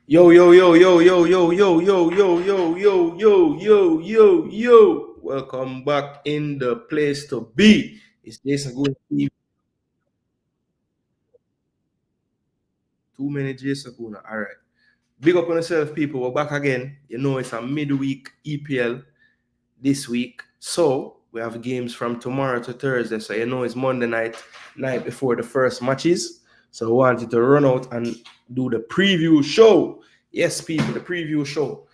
Yo, yo, yo, yo, yo, yo, yo, yo, yo, yo, yo, yo, yo, yo, yo. Welcome back in the place to be. It's Jason Gooner TV. Too many Jason Gooner. All right. Big up on yourself, people. We're back again. You know, it's a midweek EPL this week. So we have games from tomorrow to Thursday. So you know it's Monday night before the first matches. So we wanted to run out and do the preview show. Yes, people, the preview show.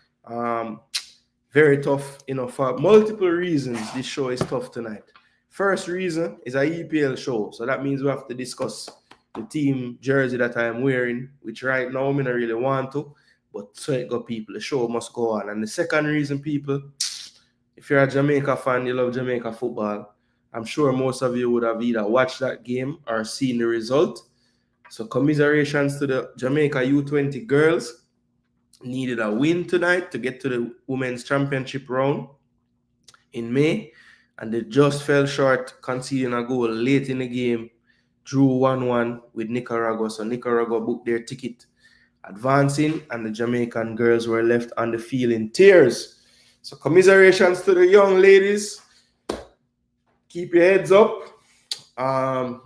Very tough, for multiple reasons. This show is tough tonight. First reason is a EPL show. So that means we have to discuss the team jersey that I'm wearing, which right now I don't really want to. But so it got people, the show must go on. And the second reason, people, if you're a Jamaica fan, you love Jamaica football, I'm sure most of you would have either watched that game or seen the result. So commiserations to the Jamaica U20 girls. Needed a win tonight to get to the Women's Championship round in May. And they just fell short, conceding a goal late in the game. Drew 1-1 with Nicaragua. So Nicaragua booked their ticket advancing, and the Jamaican girls were left on the field in tears. So commiserations to the young ladies. Keep your heads up.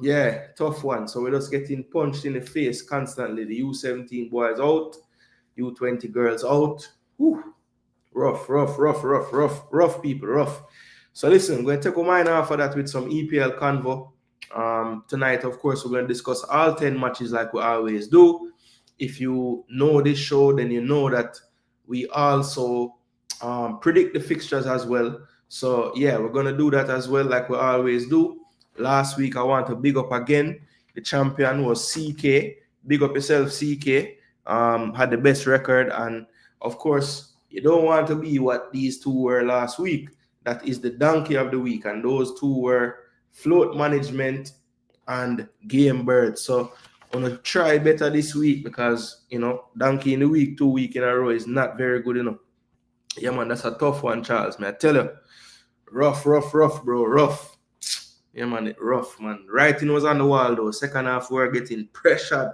Yeah, tough one. So we're just getting punched in the face constantly. The U17 boys out, U20 girls out. Whew. Rough, people, rough. So listen, we're going to take a mind off of that with some EPL convo. Tonight, of course, we're going to discuss all 10 matches like we always do. If you know this show, then you know that we also predict the fixtures as well. So yeah, we're going to do that as well like we always do. Last week, I want to big up again. The champion was CK. Big up yourself, CK. Had the best record. And of course, you don't want to be what these two were last week. That is the donkey of the week. And those two were float management and game bird. So I'm going to try better this week because, donkey in the week, 2 weeks in a row is not very good enough. Yeah, man, that's a tough one, Charles. Man, I tell you. Rough, bro. Rough. Yeah, man, rough, man. Writing was on the wall, though. Second half, we were getting pressured.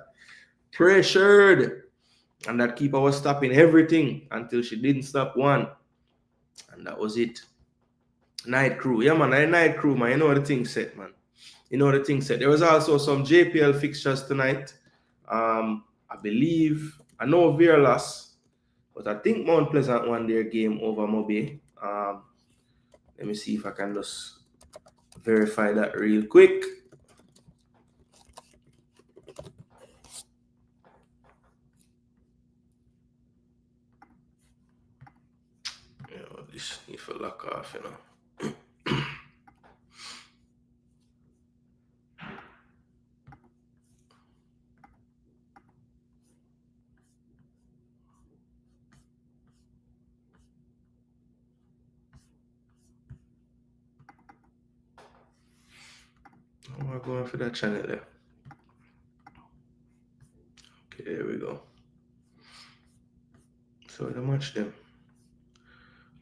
And that keeper was stopping everything until she didn't stop one. And that was it. Night crew. Yeah, man, night crew, man. You know the thing set, man. There was also some JPL fixtures tonight. I know Vera lost, but I think Mount Pleasant won their game over Mobe. Let me see if I can just verify that real quick. This need to lock off, How am I going for that channel there? Okay, there we go. So the match them.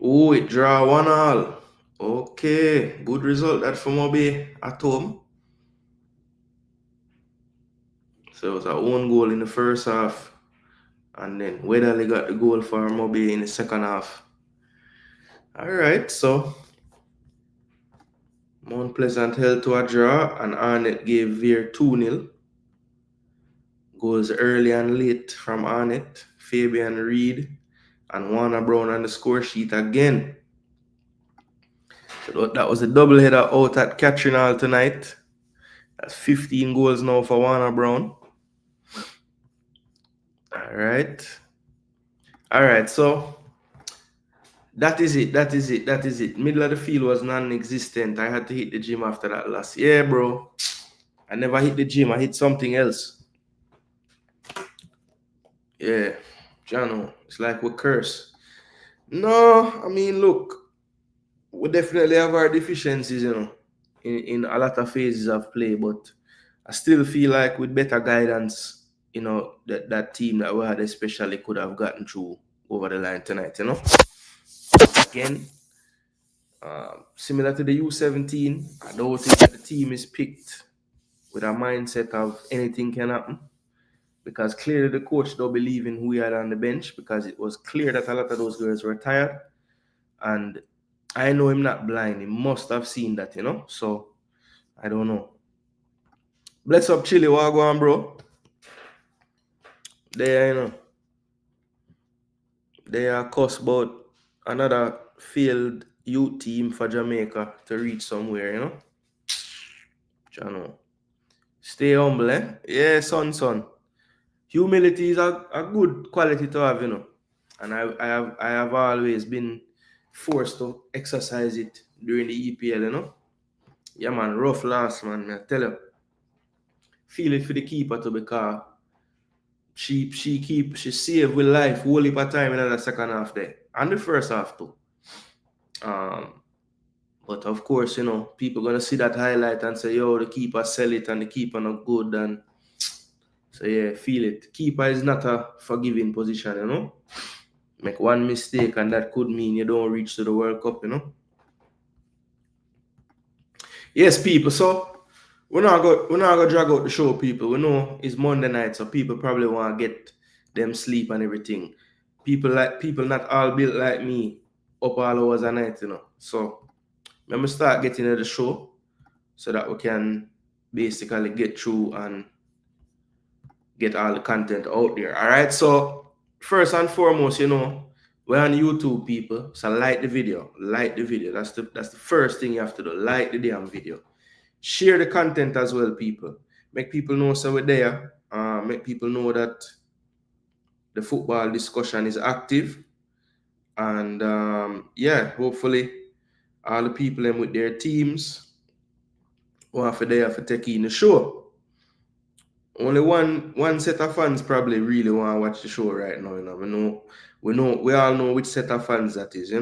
Oh, it draw 1-1. Okay, good result that for Mobe at home. So it was our own goal in the first half. And then Weatherly got the goal for Mobe in the second half. All right, so Mount Pleasant held to a draw, and Arnett gave Veer 2-0. Goals early and late from Arnett, Fabian Reed, and Warner Brown on the score sheet again. So that was a doubleheader out at Catrinall tonight. That's 15 goals now for Warner Brown. All right, so that is it. Middle of the field was non-existent. I had to hit the gym after that loss. Yeah, bro. I never hit the gym. I hit something else. Yeah, Jano. It's like we curse. No, I mean, look, we definitely have our deficiencies, in a lot of phases of play, but I still feel like with better guidance, that team that we had especially could have gotten through over the line tonight, Again, similar to the U17, I don't think that the team is picked with a mindset of anything can happen, because clearly the coach don't believe in who he had on the bench, because it was clear that a lot of those girls were tired. And I know him not blind. He must have seen that, So I don't know. Bless up, Chili. What go on, bro? They are cuss about another failed youth team for Jamaica to reach somewhere, Chano. Stay humble, eh? Yeah, son. Humility is a good quality to have, And I have always been forced to exercise it during the EPL, Yeah, man, rough loss, man. I tell you. Feel it for the keeper too, because she saved with life whole heap of time in the second half there. And the first half too. But of course, people gonna see that highlight and say, yo, the keeper sell it and the keeper not good. And so yeah, feel it. Keeper is not a forgiving position, Make one mistake and that could mean you don't reach to the World Cup, Yes, people. So we're not gonna drag out the show, people. We know it's Monday night, so people probably want to get them sleep and everything. People not all built like me, up all hours a night, So let me start getting into the show so that we can basically get through and get all the content out there. All right. So first and foremost, we're on YouTube, people. So like the video. That's the first thing you have to do. Like the damn video. Share the content as well, people. Make people know so we're there. Make people know that the football discussion is active. And hopefully all the people in with their teams want for there for taking in the show. Only one set of fans probably really want to watch the show right now, We all know which set of fans that is,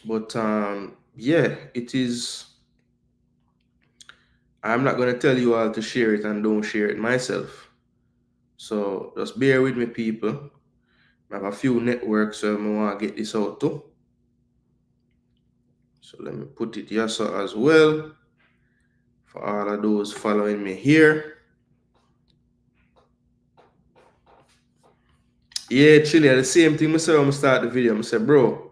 But it is. I'm not gonna tell you all to share it and don't share it myself. So just bear with me, people. I have a few networks so I want to get this out too. So let me put it here so as well for all of those following me here. Yeah, Chili, the same thing I say when I start the video. I say, bro,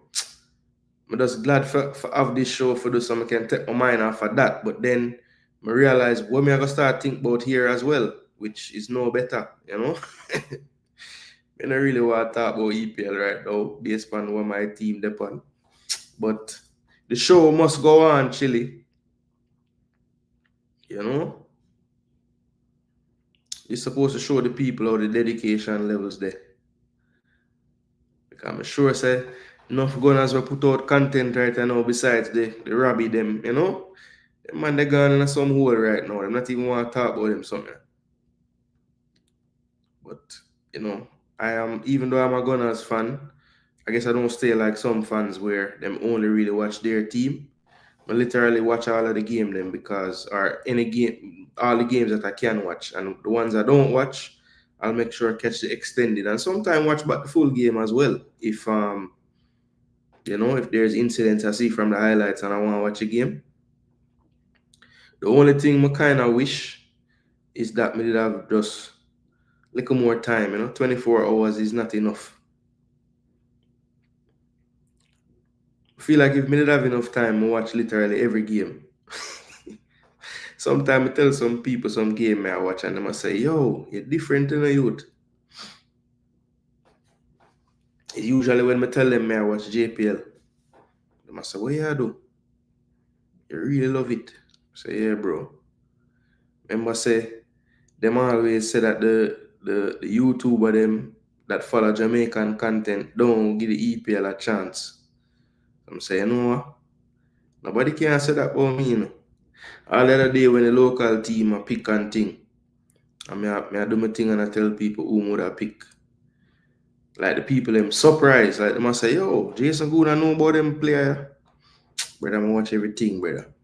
I'm just glad for have this show for this so I can take my mind off of that. But then I realize what me I gonna start think about here as well, which is no better, I don't really want to talk about EPL right now based on what my team depend. But the show must go on, Chili. You're supposed to show the people how the dedication levels there. Because I'm sure say enough gunners will put out content right now besides the Robbie them, Them man they gone in some hole right now. I'm not even want to talk about them something. But I am, even though I'm a Gunners fan, I guess I don't stay like some fans where them only really watch their team. I literally watch all of the game them because or any game, all the games that I can watch, and the ones I don't watch, I'll make sure I catch the extended and sometimes watch back the full game as well. If if there's incidents I see from the highlights and I want to watch a game. The only thing I kind of wish is that we did have just a little more time. 24 hours is not enough. I feel like if we did have enough time, I watch literally every game. Sometimes I tell some people some game I watch and they must say, yo, you're different than a youth. Usually when I tell them I watch JPL, they must say, what you do? You really love it. I say, yeah, bro. Remember say, them always say that the YouTuber them that follow Jamaican content don't give the EPL a chance. I'm saying, nobody can say that about me, All the other day when the local team a pick and thing, I do my thing and I tell people who would I pick. Like the people them surprised. Like they must say, yo, Jason Gooner know about them player. Brother, I watch everything, brother.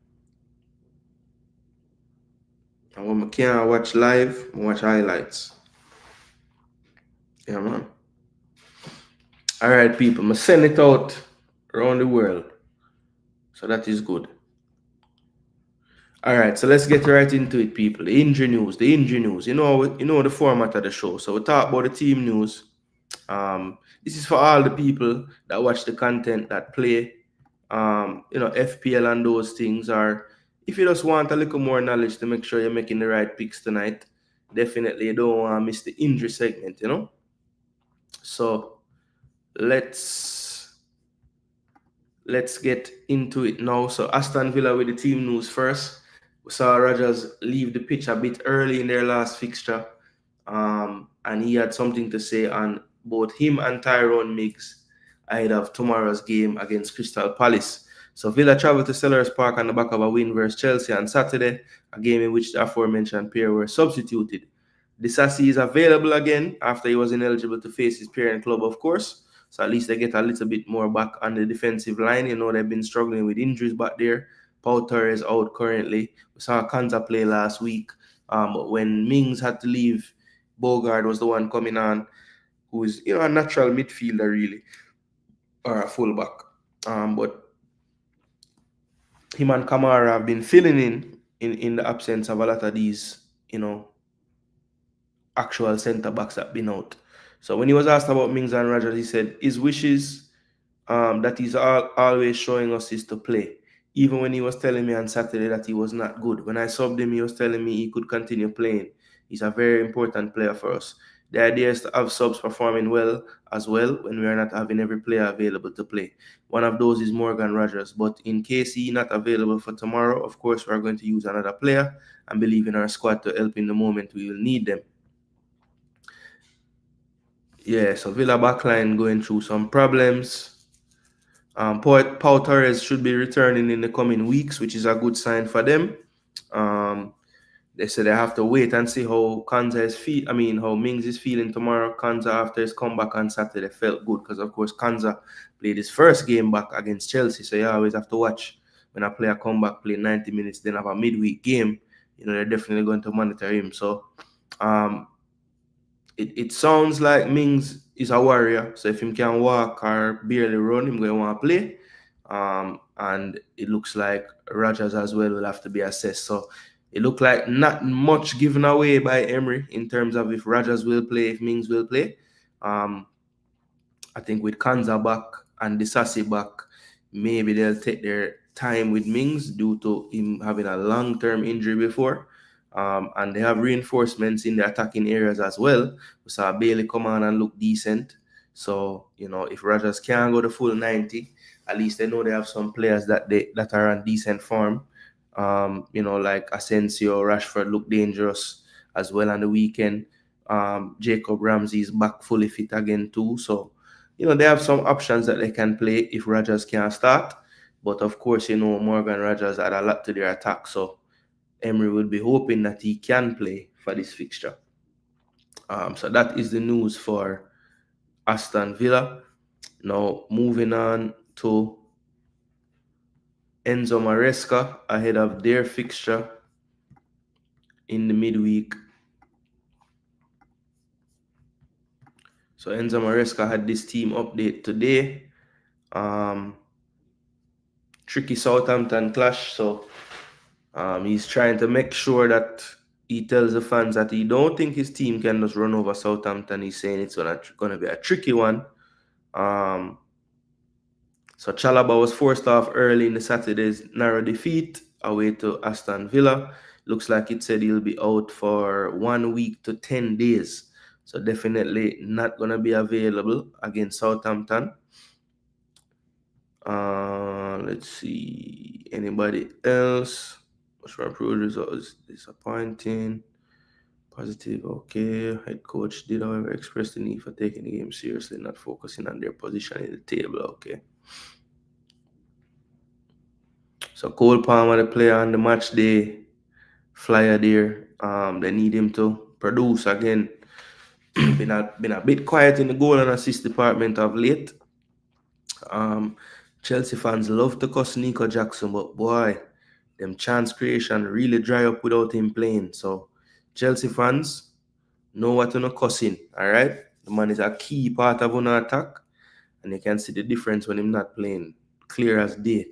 And when I can't watch live, I watch highlights. Yeah, man. Alright, people, I send it out around the world. So that is good. All right, so let's get right into it, people. The injury news, the injury news. You know the format of the show. So we talk about the team news. This is for all the people that watch the content, that play, FPL and those things. Or if you just want a little more knowledge to make sure you're making the right picks tonight, definitely you don't want to miss the injury segment. So let's get into it now. So Aston Villa with the team news first. We saw Rodgers leave the pitch a bit early in their last fixture, and he had something to say on both him and Tyrone Miggs ahead of tomorrow's game against Crystal Palace. So Villa traveled to Sellers Park on the back of a win versus Chelsea on Saturday, a game in which the aforementioned pair were substituted. Disasi is available again after he was ineligible to face his parent club, of course. So at least they get a little bit more back on the defensive line. They've been struggling with injuries back there. Pau Torres out currently. We saw Kanza play last week. But when Mings had to leave, Bogard was the one coming on, who is a natural midfielder really, or a fullback. But him and Kamara have been filling in the absence of a lot of these, actual centre backs that been out. So when he was asked about Mings and Rodgers, he said his wishes that he's always showing us is to play. Even when he was telling me on Saturday that he was not good, when I subbed him, he was telling me he could continue playing. He's a very important player for us. The idea is to have subs performing well as well when we are not having every player available to play. One of those is Morgan Rodgers, but in case he's not available for tomorrow, of course, we're going to use another player and believe in our squad to help in the moment we will need them. Yeah, so Villa backline going through some problems. Pau Torres should be returning in the coming weeks, which is a good sign for them. They said they have to wait and see how how Mings is feeling tomorrow. Kanza, after his comeback on Saturday, felt good because, of course, Kanza played his first game back against Chelsea. So you always have to watch when a player come back, play 90 minutes, then have a midweek game. They're definitely going to monitor him. So it sounds like Mings is a warrior. So if him can walk or barely run, him going to want to play. And it looks like Rodgers as well will have to be assessed. So it looked like not much given away by Emery in terms of if Rodgers will play, if Mings will play. I think with Kanza back and Disasi back, maybe they'll take their time with Mings due to him having a long-term injury before. And they have reinforcements in the attacking areas as well. We saw Bailey come on and look decent. So, if Rodgers can go the full 90, at least they know they have some players that are on decent form. Like Asensio, Rashford look dangerous as well on the weekend. Jacob Ramsey is back fully fit again too. So, they have some options that they can play if Rodgers can't start. But of course, Morgan Rodgers had a lot to their attack. So Emery would be hoping that he can play for this fixture. So that is the news for Aston Villa. Now, moving on to Enzo Maresca ahead of their fixture in the midweek. So Enzo Maresca had this team update today. Tricky Southampton clash. So he's trying to make sure that he tells the fans that he don't think his team can just run over Southampton. He's saying it's gonna be a tricky one. So Chalobah was forced off early in the Saturday's narrow defeat away to Aston Villa. Looks like it said he'll be out for 1 week to 10 days. So definitely not going to be available against Southampton. Let's see. Anybody else? What's our improved result is disappointing. Positive, okay. Head coach did, however, express the need for taking the game seriously, not focusing on their position in the table, okay. So Cole Palmer, the player on the match day flyer there. They need him to produce again. been a bit quiet in the goal and assist department of late. Chelsea fans love to cuss Nico Jackson, but boy, them chance creation really dry up without him playing. So Chelsea fans know what to no cussing, all right? The man is a key part of an attack, and you can see the difference when he's not playing, clear as day.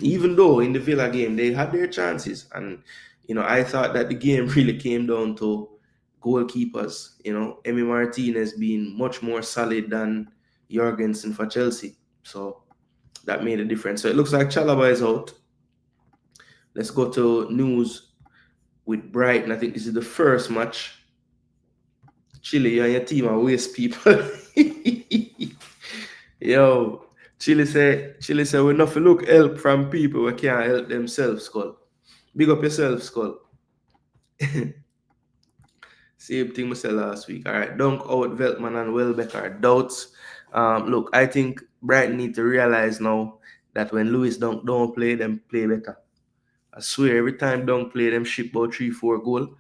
even though in the Villa game they had their chances, and I thought that the game really came down to goalkeepers. Emi Martinez being much more solid than Jorgensen for Chelsea, so that made a difference. So it looks like Chalobah is out. Let's go to news with Brighton. I think this is the first match. Chile, you and your team are waste people. Yo, Chile say we not to look help from people who can't help themselves, Skull. Big up yourself, Skull. Same thing we said last week. All right, Dunk out, Veltman and Welbeck are doubts. Look, I think Brighton need to realize now that when Lewis Dunk don't play, them play better. I swear, every time Dunk play, them ship about 3-4 goal.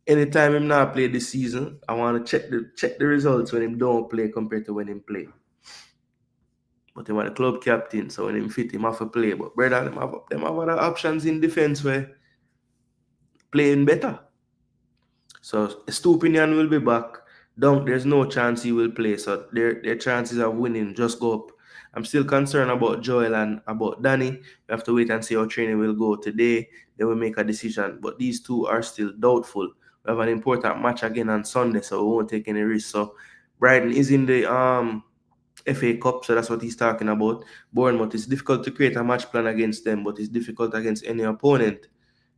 Anytime him not play this season, I want to check the results when him don't play compared to when him play. But him are the club captain, so when him fit, him have to play. But brother, them have other options in defense where playing better. So Stupinian will be back. Dunk, there's no chance he will play. So their chances of winning just go up. I'm still concerned about Joel and about Danny. We have to wait and see how training will go today. They will make a decision. But these two are still doubtful. We have an important match again on Sunday, so we won't take any risks. So Brighton is in the FA Cup, so that's what he's talking about. Bournemouth, it's difficult to create a match plan against them, but it's difficult against any opponent.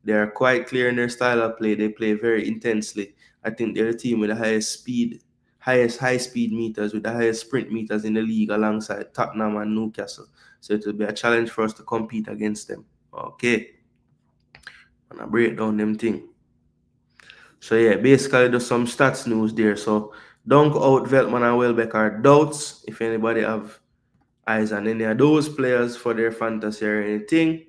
They are quite clear in their style of play. They play very intensely. I think they're the team with the highest high-speed meters, with the highest sprint meters in the league alongside Tottenham and Newcastle. So it will be a challenge for us to compete against them. Okay. And I break down them thing. So yeah, basically there's some stats news there. So Dunk out, Veltman and Welbeck are doubts. If anybody have eyes on any of those players for their fantasy or anything.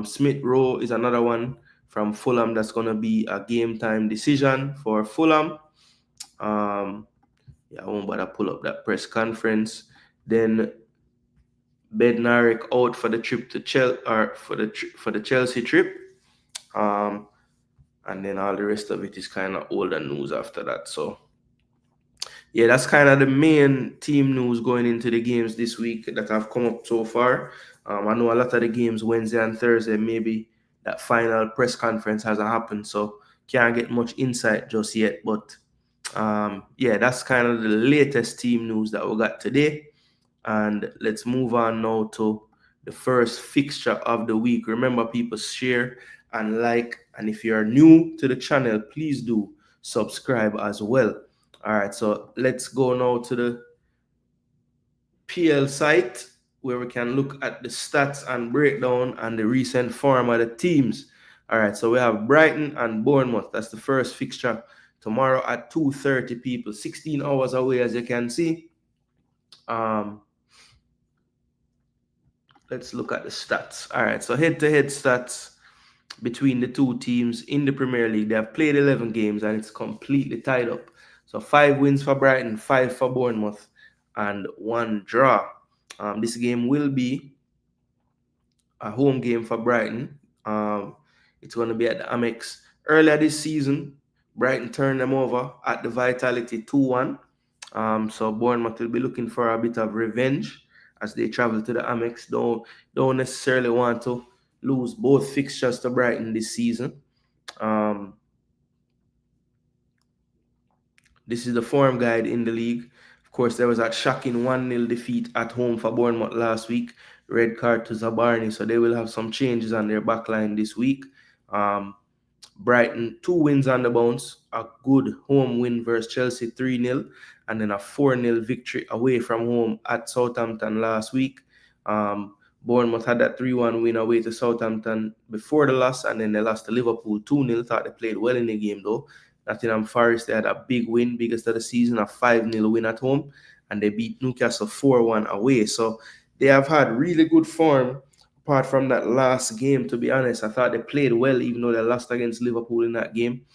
Smith Rowe is another one from Fulham that's going to be a game time decision for Fulham. I won't bother pull up that press conference. Then Bednarik out for the trip to Chelsea, or for the Chelsea trip. And then all the rest of it is kind of older news after that. So yeah, that's kind of the main team news going into the games this week that have come up so far. I know a lot of the games Wednesday and Thursday, maybe that final press conference hasn't happened, so can't get much insight just yet. But yeah, that's kind of the latest team news that we got today. And let's move on now to the first fixture of the week. Remember, people, share and like. And if you're new to the channel, please do subscribe as well. All right, so let's go now to the PL site where we can look at the stats and breakdown and the recent form of the teams. All right, so we have Brighton and Bournemouth. That's the first fixture tomorrow at 2:30, people. 16 hours away, as you can see. Let's look at the stats. All right, so head-to-head stats between the two teams in the Premier League. They have played 11 games and it's completely tied up. So 5 wins for Brighton, 5 for Bournemouth, and 1 draw. This game will be a home game for Brighton. It's going to be at the Amex. Earlier this season, Brighton turned them over at the Vitality 2-1. So Bournemouth will be looking for a bit of revenge as they travel to the Amex. Don't necessarily want to lose both fixtures to Brighton this season. This is the form guide in the league. Of course, there was that shocking 1-0 defeat at home for Bournemouth last week. Red card to Zabarni, so they will have some changes on their backline this week. Brighton, 2 wins on the bounce, a good home win versus Chelsea, 3-0, and then a 4-0 victory away from home at Southampton last week. Bournemouth had that 3-1 win away to Southampton before the loss, and then they lost to Liverpool 2-0. Thought they played well in the game though. Nottingham Forest, they had a big win, biggest of the season, a 5-0 win at home, and they beat Newcastle 4-1 away. So they have had really good form apart from that last game, to be honest. I thought they played well, even though they lost against Liverpool in that game.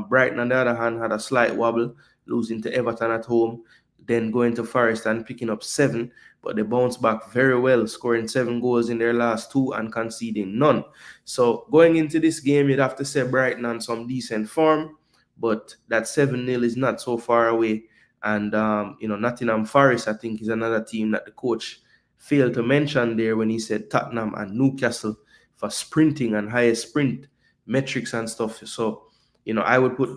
Brighton, on the other hand, had a slight wobble, losing to Everton at home, then going to Forest and picking up 7. But they bounced back very well, scoring 7 goals in their last 2 and conceding none. So going into this game, you'd have to say Brighton on some decent form, but that 7-0 is not so far away. And, Nottingham Forest, I think, is another team that the coach failed to mention there when he said Tottenham and Newcastle for sprinting and highest sprint metrics and stuff. So, I would put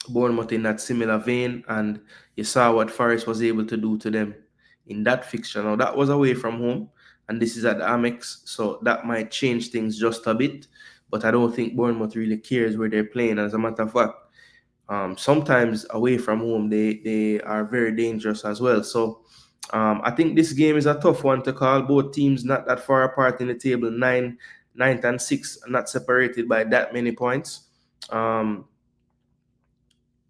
Bournemouth in that similar vein, and you saw what Forest was able to do to them in that fixture. Now, that was away from home, and this is at the Amex, so that might change things just a bit, but I don't think Bournemouth really cares where they're playing. As a matter of fact, sometimes away from home, they are very dangerous as well. So I think this game is a tough one to call. Both teams not that far apart in the table, ninth and sixth, not separated by that many points.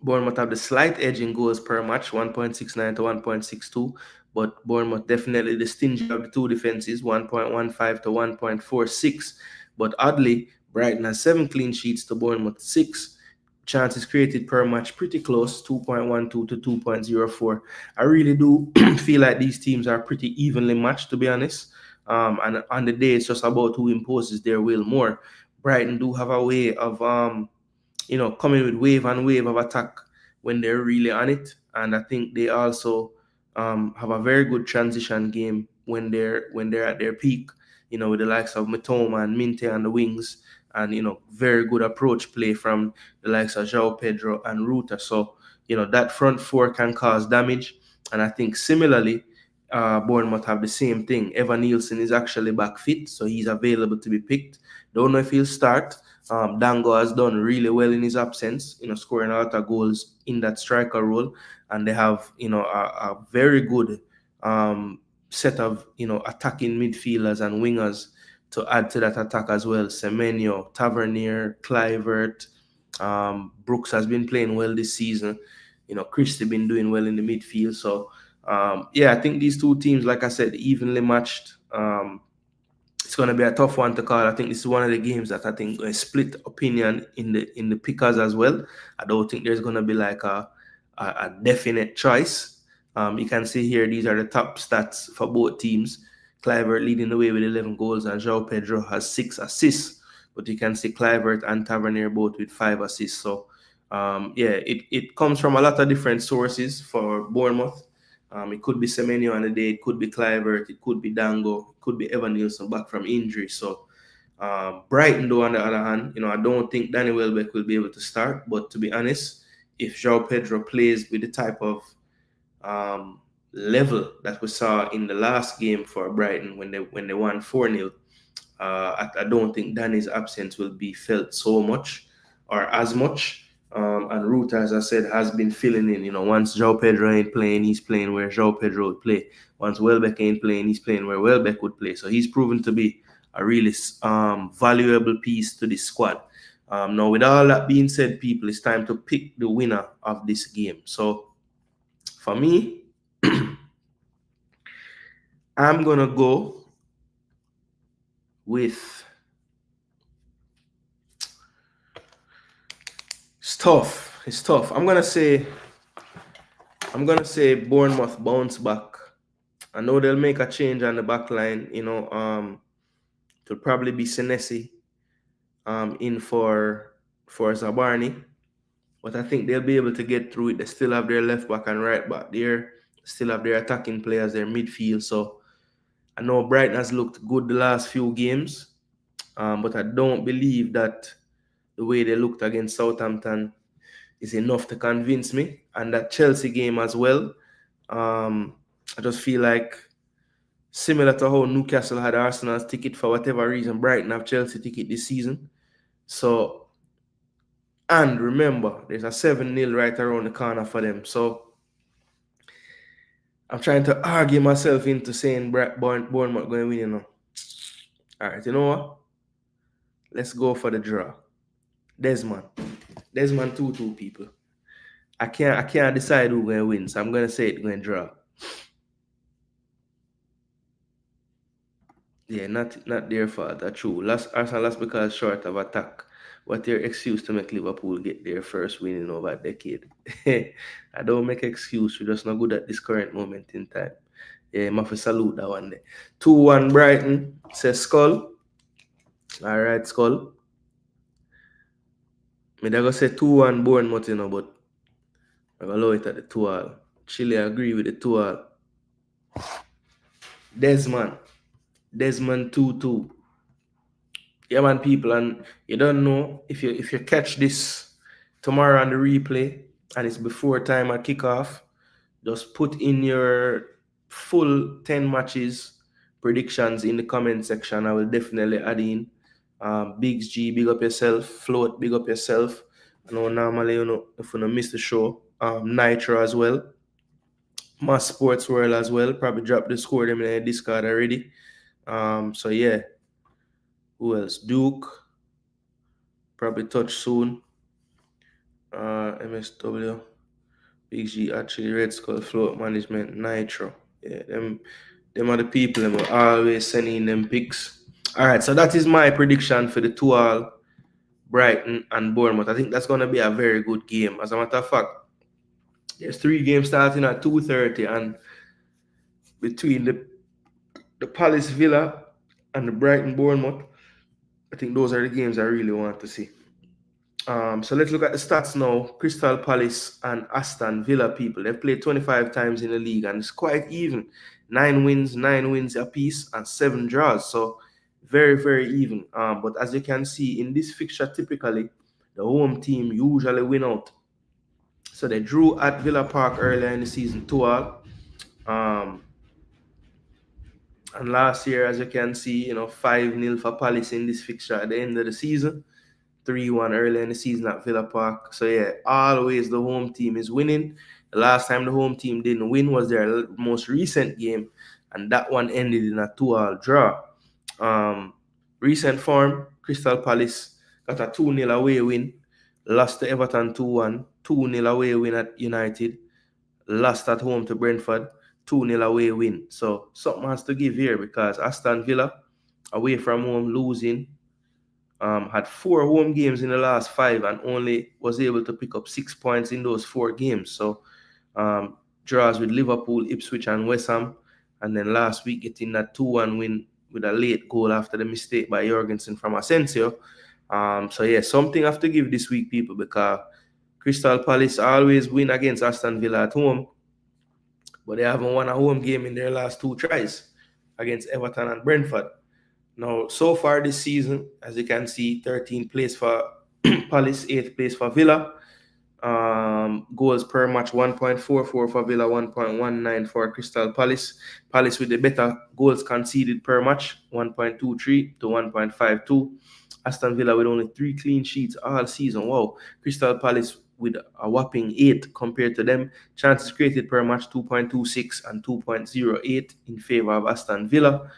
Bournemouth have the slight edge in goals per match, 1.69 to 1.62. But Bournemouth definitely the stingy of the two defenses, 1.15 to 1.46. But oddly, Brighton has 7 clean sheets to Bournemouth 6. Chances created per match pretty close, 2.12 to 2.04. I really do feel like these teams are pretty evenly matched, to be honest. And on the day, it's just about who imposes their will more. Brighton do have a way of coming with wave and wave of attack when they're really on it. And I think they also have a very good transition game when they're at their peak, with the likes of Mitoma and Minte on the wings, and very good approach play from the likes of João Pedro and Ruta. So that front four can cause damage. And I think similarly, Bournemouth have the same thing. Evan Nielsen is actually back fit, so he's available to be picked. Don't know if he'll start. Dango has done really well in his absence, scoring a lot of goals in that striker role, and they have, a very good set of, attacking midfielders and wingers to add to that attack as well. Semenyo, Tavernier, Kluivert, Brooks has been playing well this season. Christie been doing well in the midfield. So, I think these two teams, like I said, evenly matched. It's going to be a tough one to call. I think this is one of the games that I think a split opinion in the pickers as well. I don't think there's going to be like a definite choice. You can see here, these are the top stats for both teams. Kluivert leading the way with 11 goals, and João Pedro has 6 assists. But you can see Kluivert and Tavernier both with 5 assists. So, it comes from a lot of different sources for Bournemouth. It could be Semenyo on the day, it could be Kluivert, it could be Dango, it could be Evan Nielsen back from injury. So Brighton, though, on the other hand, I don't think Danny Welbeck will be able to start. But to be honest, if João Pedro plays with the type of level that we saw in the last game for Brighton when they won 4-0, I don't think Danny's absence will be felt so much or as much. And Ruta, as I said, has been filling in. Once João Pedro ain't playing, he's playing where João Pedro would play. Once Welbeck ain't playing, he's playing where Welbeck would play. So he's proven to be a really valuable piece to this squad. Now, with all that being said, people, it's time to pick the winner of this game. So for me, I'm going to go with... It's tough. I'm gonna say Bournemouth bounce back. I know they'll make a change on the back line. It'll probably be Senesi in for Zabarni, but I think they'll be able to get through it. They still have their left back and right back there. Still have their attacking players, their midfield. So I know Brighton has looked good the last few games, but I don't believe that the way they looked against Southampton is enough to convince me. And that Chelsea game as well, I just feel like similar to how Newcastle had Arsenal's ticket, for whatever reason, Brighton have Chelsea ticket this season. So, and remember, there's a 7-0 right around the corner for them. So, I'm trying to argue myself into saying Bournemouth going to win, All right, you know what? Let's go for the draw. Desmond 2-2, people. I can't decide who's going to win, so I'm going to say it's going to draw. Yeah, not their fault, that's true. Arsenal lost because short of attack. What their excuse to make Liverpool get their first win in over a decade? I don't make excuse. We're just not good at this current moment in time. Yeah, I have to salute that one there. 2-1 Brighton, says Skull. All right, Skull. I'm going to say 2-1 Bournemouth, but I'm going to lower it at the 2-all. Chile agree with the 2-all. Desmond 2-2. Yeah, man, people, and you don't know if you catch this tomorrow on the replay and it's before time at kickoff, just put in your full 10 matches predictions in the comment section. I will definitely add in. Biggs G, big up yourself. Float, big up yourself. I know normally, if you don't miss the show, Nitro as well. Mass Sports World as well. Probably drop the score them in the Discord already. So yeah. Who else? Duke. Probably touch soon. MSW. Big G, actually, Red Skull, Float Management, Nitro. Yeah, them are the people that will always sending them picks. All right, so that is my prediction for the 2-all Brighton and Bournemouth. I think that's going to be a very good game. As a matter of fact, there's 3 games starting at 2:30, and between the Palace Villa and the Brighton Bournemouth, I think those are the games I really want to see. So let's look at the stats now. Crystal Palace and Aston Villa, people, they've played 25 times in the league, and it's quite even. 9 wins apiece, and 7 draws. So very, very even. But as you can see in this fixture, typically the home team usually win out. So they drew at Villa Park earlier in the season 2-all. And last year, as you can see, 5-0 for Palace in this fixture at the end of the season. 3-1 early in the season at Villa Park. So yeah, always the home team is winning. The last time the home team didn't win was their most recent game, and that one ended in a 2-all draw. Recent form, Crystal Palace got a 2-0 away win, lost to Everton 2-1, 2-0 away win at United, lost at home to Brentford, 2-0 away win. So something has to give here, because Aston Villa, away from home, losing, had 4 home games in the last 5 and only was able to pick up 6 points in those 4 games. So draws with Liverpool, Ipswich and West Ham, and then last week getting that 2-1 win with a late goal after the mistake by Jorgensen from Asensio. So yeah, something I have to give this week, people, because Crystal Palace always win against Aston Villa at home, but they haven't won a home game in their last 2 tries against Everton and Brentford. Now, so far this season, as you can see, 13th place for Palace, 8th place for Villa. Goals per match, 1.44 for Villa, 1.19 for Crystal Palace. Palace with the better goals conceded per match, 1.23 to 1.52. Aston Villa with only 3 clean sheets all season. Wow. Crystal Palace with a whopping 8 compared to them. Chances created per match, 2.26 and 2.08 in favor of Aston Villa.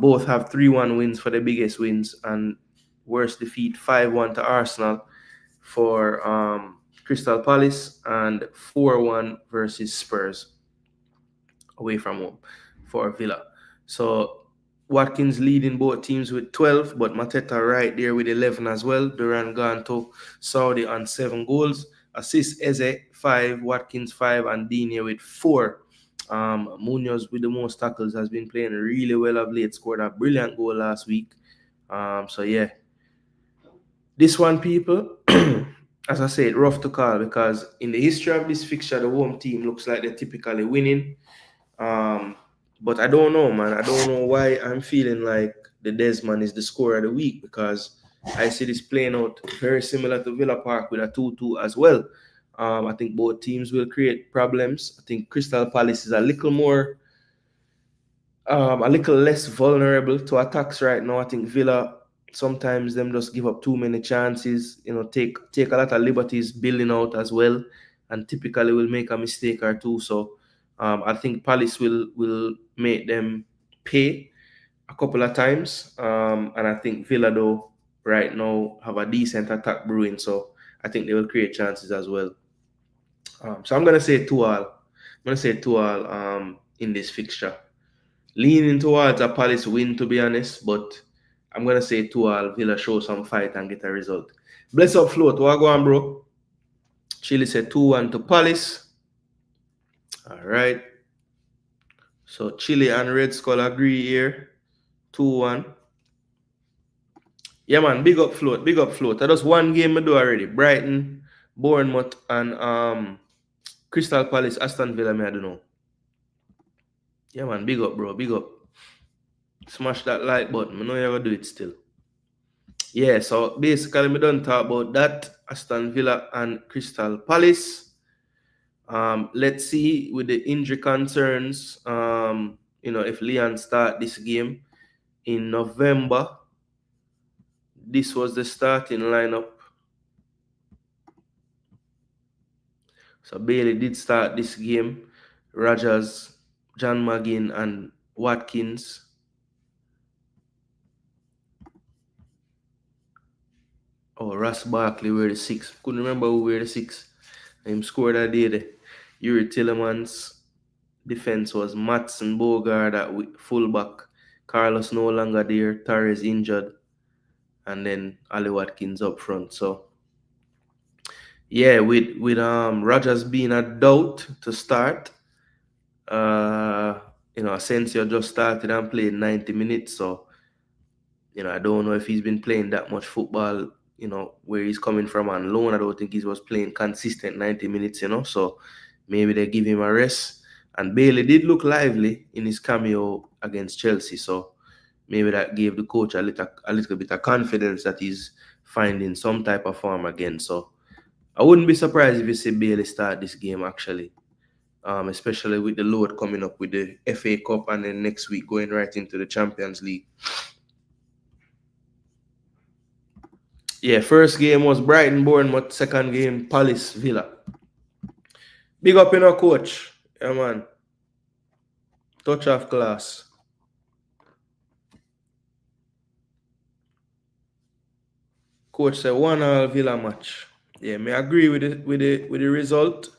Both have 3-1 wins for the biggest wins, and worst defeat 5-1 to Arsenal for Crystal Palace, and 4-1 versus Spurs away from home for Villa. So Watkins leading both teams with 12, but Mateta right there with 11 as well. Duran gone to Saudi on 7 goals. Assists Eze 5, Watkins 5, and Digne with 4. Munoz with the most tackles has been playing really well of late. Scored a brilliant goal last week. So yeah, this one, people, as I said, rough to call, because in the history of this fixture, the home team looks like they're typically winning. But I don't know, man. I don't know why I'm feeling like the Desmond is the scorer of the week, because I see this playing out very similar to Villa Park with a 2-2 as well. I think both teams will create problems. I think Crystal Palace is a little less vulnerable to attacks right now. I think Villa, sometimes them just give up too many chances, take a lot of liberties building out as well, and typically will make a mistake or two. So I think Palace will make them pay a couple of times. And I think Villa, though, right now have a decent attack brewing. So I think they will create chances as well. So I'm going to say 2-all. I'm going to say 2-all in this fixture. Leaning towards a Palace win, to be honest, but I'm going to say 2-all. Villa show some fight and get a result. Bless up, Float. What go on, bro? Chile said 2-1 to Palace. All right. So Chile and Red Skull agree here. 2-1. Yeah, man. Big up, Float. Big up, Float. That was one game I do already. Brighton, Bournemouth, and Crystal Palace, Aston Villa, I don't know. Yeah, man, big up, bro, big up. Smash that like button. I know you're going to do it still. Yeah, so basically, we don't talk about that. Aston Villa and Crystal Palace. Let's see with the injury concerns, if Leon start this game in November. This was the starting lineup. So Bailey did start this game. Rogers, John McGinn, and Watkins. Oh, Ross Barkley were the 6. Couldn't remember who were the 6. Him scored that day there. Yuri Tillemans. Defense was Matson Bogard at fullback. Carlos no longer there. Torres injured. And then Ali Watkins up front. So yeah, with Rogers being a doubt to start, Asensio just started and played 90 minutes. So, I don't know if he's been playing that much football, where he's coming from on loan. I don't think he was playing consistent 90 minutes, So maybe they give him a rest. And Bailey did look lively in his cameo against Chelsea. So maybe that gave the coach a little bit of confidence that he's finding some type of form again. So I wouldn't be surprised if you see Bailey start this game, actually. Especially with the load coming up with the FA Cup and then next week going right into the Champions League. Yeah, first game was Brighton Bournemouth, second game Palace Villa. Big up in our coach. Yeah, man. Touch of class. Coach said 1-1 Villa match. Yeah, me agree with the result,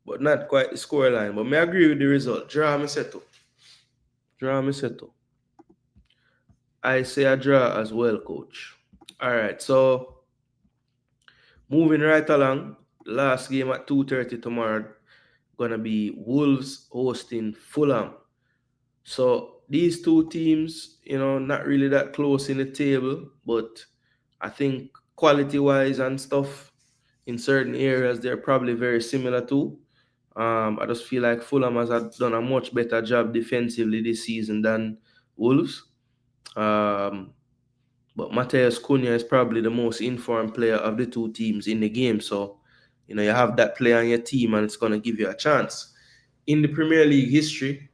but not quite the scoreline. But me agree with the result. Draw me settle. I say a draw as well, coach. All right, so moving right along. Last game at 2:30 tomorrow. Gonna be Wolves hosting Fulham. So these two teams, not really that close in the table, but I think quality-wise and stuff in certain areas they're probably very similar too. I just feel like Fulham has done a much better job defensively this season than Wolves. But Mateus Cunha is probably the most informed player of the two teams in the game. So, you have that player on your team and it's going to give you a chance. In the Premier League history,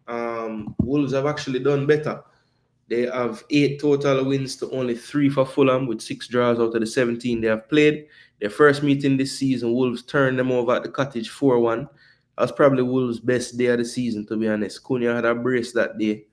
Wolves have actually done better. They have 8 total wins to only 3 for Fulham, with 6 draws out of the 17 they have played. Their first meeting this season, Wolves turned them over at the Cottage 4-1. That was probably Wolves' best day of the season, to be honest. Cunha had a brace that day.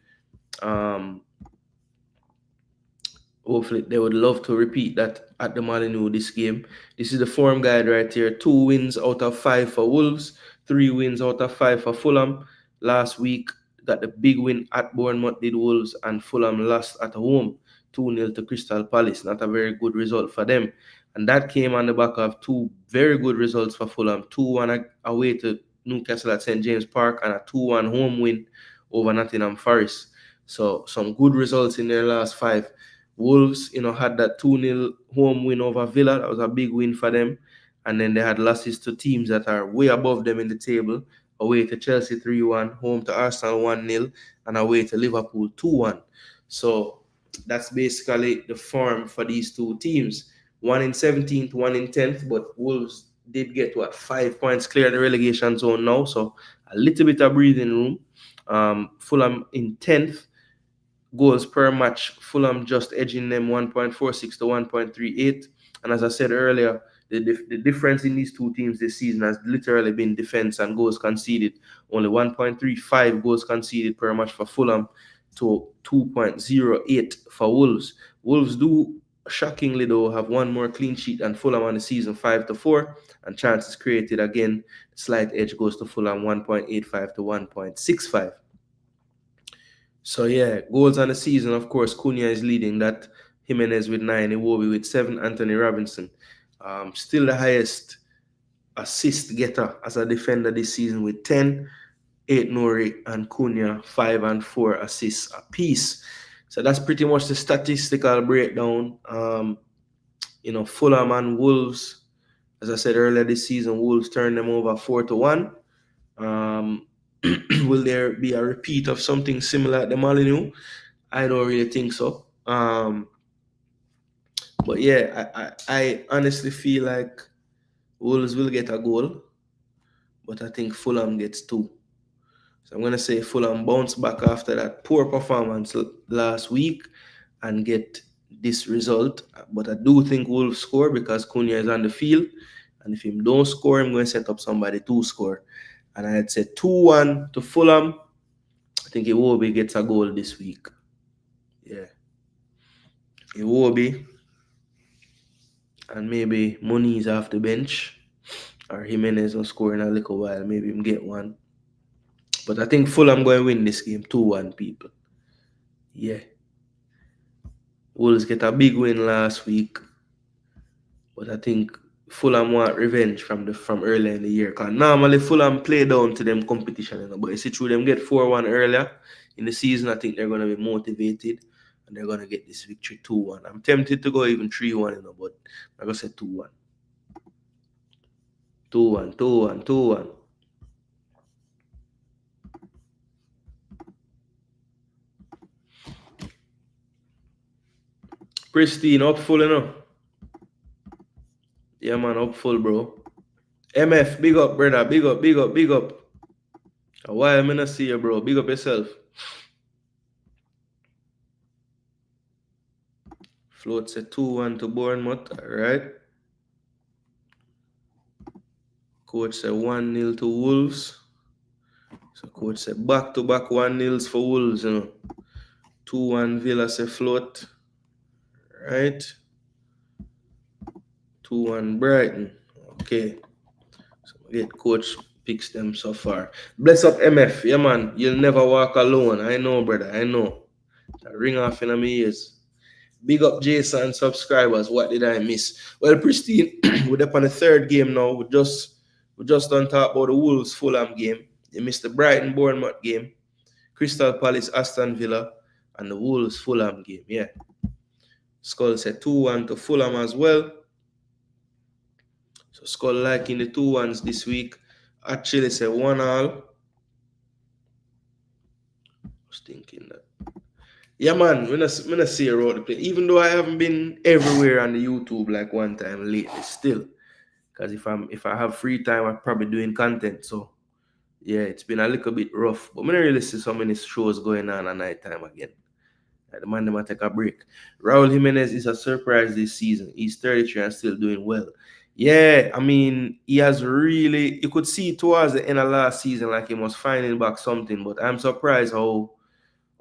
Hopefully, they would love to repeat that at the Molineux this game. This is the form guide right here. 2 wins out of 5 for Wolves. 3 wins out of 5 for Fulham. Last week, got the big win at Bournemouth, did Wolves, and Fulham lost at home 2-0 to Crystal Palace. Not a very good result for them. And that came on the back of 2 very good results for Fulham. 2-1 away to Newcastle at St. James Park and a 2-1 home win over Nottingham Forest. So some good results in their last 5. Wolves, had that 2-0 home win over Villa. That was a big win for them. And then they had losses to teams that are way above them in the table. Away to Chelsea 3-1, home to Arsenal 1-0, and away to Liverpool 2-1. So that's basically the form for these two teams. 1 in 17th, 1 in 10th, but Wolves did get 5 points clear of the relegation zone now. So a little bit of breathing room. Fulham in 10th. Goals per match, Fulham just edging them 1.46 to 1.38. And as I said earlier, the difference in these two teams this season has literally been defense and goals conceded. Only 1.35 goals conceded per match for Fulham to 2.08 for Wolves. Wolves do, shockingly though, have 1 more clean sheet than Fulham on the season, 5-4. And chances created, again, slight edge goes to Fulham, 1.85 to 1.65. So yeah, goals on the season, of course, Cunha is leading that. Jimenez with 9, Iwobi with 7, Anthony Robinson. Still the highest assist getter as a defender this season with 10, 8 Nori and Cunha 5 and 4 assists apiece. So that's pretty much the statistical breakdown. Fulham and Wolves, as I said earlier this season, Wolves turned them over 4-1. Will there be a repeat of something similar at the Molyneux? I don't really think so. But yeah, I honestly feel like Wolves will get a goal, but I think Fulham gets 2. So I'm going to say Fulham bounce back after that poor performance last week and get this result. But I do think Wolves score because Cunha is on the field. And if him don't score, I'm going to set up somebody to score. And I'd say 2-1 to Fulham. I think Iwobi gets a goal this week. Yeah. Iwobi. And maybe Moniz off the bench. Or Jimenez will score in a little while. Maybe him get one. But I think Fulham going to win this game 2-1, people. Yeah. Wolves get a big win last week. But I think Fulham want revenge from earlier in the year. Because normally Fulham play down to them competition. You know? But you see, through them get 4-1 earlier in the season, I think they're going to be motivated. And they're going to get this victory 2-1. I'm tempted to go even 3-1, you know, but I'm going to say 2-1. 2-1, 2-1, 2-1. Pristine, up full, you know. Yeah, man, up full, bro. MF, big up, brother. Big up, big up, big up. A while I'm gonna see you, bro. Big up yourself. Float said 2-1 to Bournemouth. Alright. Coach said 1-0 to Wolves. So coach said back-to-back 1-0s for Wolves, you know. 2-1 Villa said float. Right. 2-1 Brighton. Okay. So get coach picks them so far. Bless up MF. Yeah, man. You'll never walk alone. I know, brother. I know. That ring off in my ears. Big up Jason subscribers. What did I miss? Well, Pristine, we're up on the third game now. We just done talk about the Wolves Fulham game. You missed the Brighton Bournemouth game, Crystal Palace Aston Villa, and the Wolves Fulham game. Yeah. Skull said 2-1 to Fulham as well. So Skull liking the 2-1s this week. Actually said 1-1. I was thinking that. Yeah, man, when I see a road play, even though I haven't been everywhere on the YouTube like one time lately, still, because if I have free time, I'm probably doing content. So yeah, it's been a little bit rough, but I don't really see so many shows going on at night time again. Like the man might take a break. Raul Jimenez is a surprise this season. He's 33 and still doing well. Yeah, I mean, he has really. You could see towards the end of last season like he was finding back something, but I'm surprised how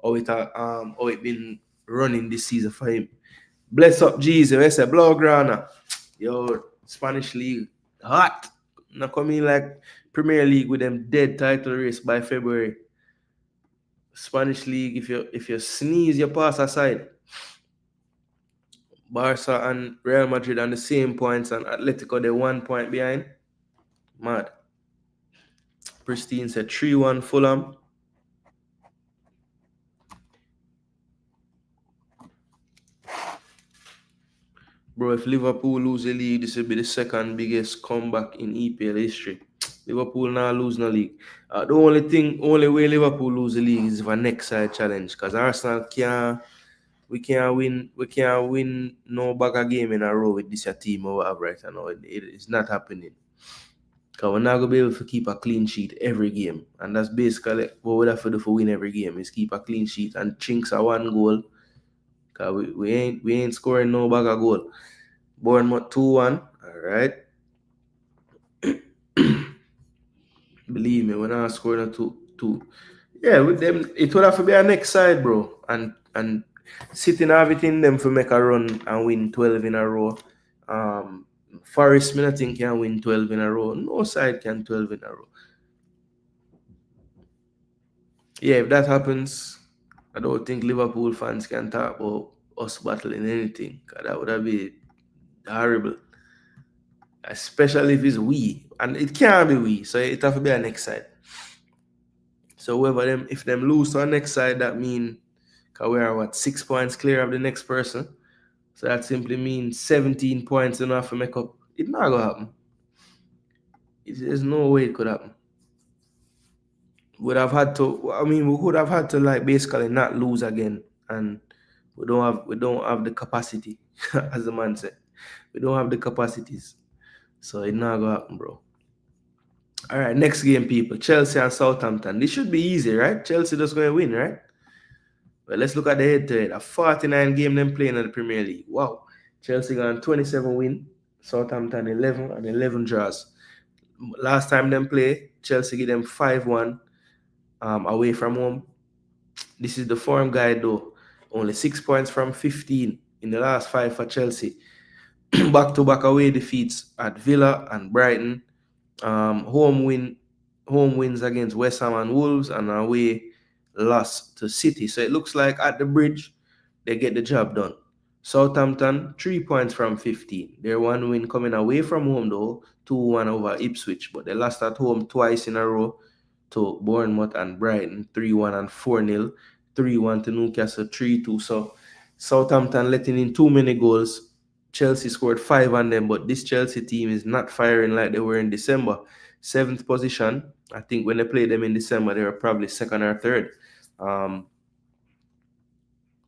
it been running this season for him. Bless up Jesus. I say Blaugrana. Yo, Spanish league hot. Not coming like Premier League with them dead title race by February. Spanish league, if you sneeze, you pass aside. Barca and Real Madrid on the same points, and Atletico they're 1 point behind. Mad. Pristine said 3-1 Fulham. Bro, if Liverpool lose the league, this will be the second biggest comeback in EPL history. Liverpool now lose no league. The only way Liverpool lose the league is if a next side challenge. Because Arsenal we can't win no bag of game in a row with this team or whatever right now. It's not happening. Because we're not going to be able to keep a clean sheet every game. And that's basically what we have to do for win every game is keep a clean sheet and chinks a 1 goal. Because we ain't scoring no bag of goal. Bournemouth 2-1. Alright. Believe me, when I scored a 2. Yeah, with them, it would have to be our next side, bro. And sitting everything them for make a run and win 12 in a row. Forest, I think can win 12 in a row. No side can 12 in a row. Yeah, if that happens, I don't think Liverpool fans can talk about us battling anything. Cause that would be horrible. Especially if it's we. And it can't be we. So it have to be our next side. So if them lose to our next side, that means we are 6 points clear of the next person. So that simply means 17 points enough to make up. It's not gonna happen. There's no way it could happen. would have had to. I mean, we would have had to like basically not lose again, and we don't have the capacity, as the man said. We don't have the capacities, so it not gonna happen, bro. All right, next game, people. Chelsea and Southampton. This should be easy, right? Chelsea just going to win, right? Well, let's look at the head-to-head. A 49 game them playing in the Premier League. Wow. Chelsea got 27 win, Southampton 11 and 11 draws. Last time them play, Chelsea give them 5-1 away from home. This is the form guide though. Only 6 points from 15 in the last 5 for Chelsea. Back-to-back away defeats at Villa and Brighton. Home wins against West Ham and Wolves, and away loss to City. So it looks like at the bridge they get the job done. Southampton 3 points from 15. Their one win coming away from home though, 2-1 over Ipswich, but they lost at home twice in a row to Bournemouth and Brighton, 3-1 and 4-0, 3-1 to Newcastle, 3-2. So Southampton letting in too many goals. Chelsea scored 5 on them, but this Chelsea team is not firing like they were in December. 7th position. I think when they played them in December, they were probably 2nd or 3rd.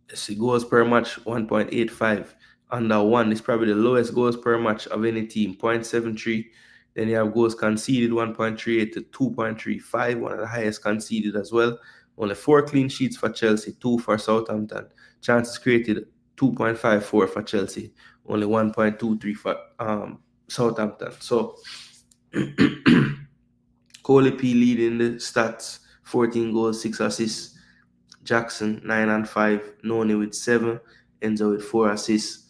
Let's see, goals per match, 1.85. Under 1 is probably the lowest goals per match of any team, 0.73. Then you have goals conceded, 1.38 to 2.35, one of the highest conceded as well. Only 4 clean sheets for Chelsea, 2 for Southampton. Chances created, 2.54 for Chelsea, only 1.23 for Southampton. So Coley P leading the stats, 14 goals, 6 assists. Jackson 9 and 5, Noni with 7, Enzo with 4 assists.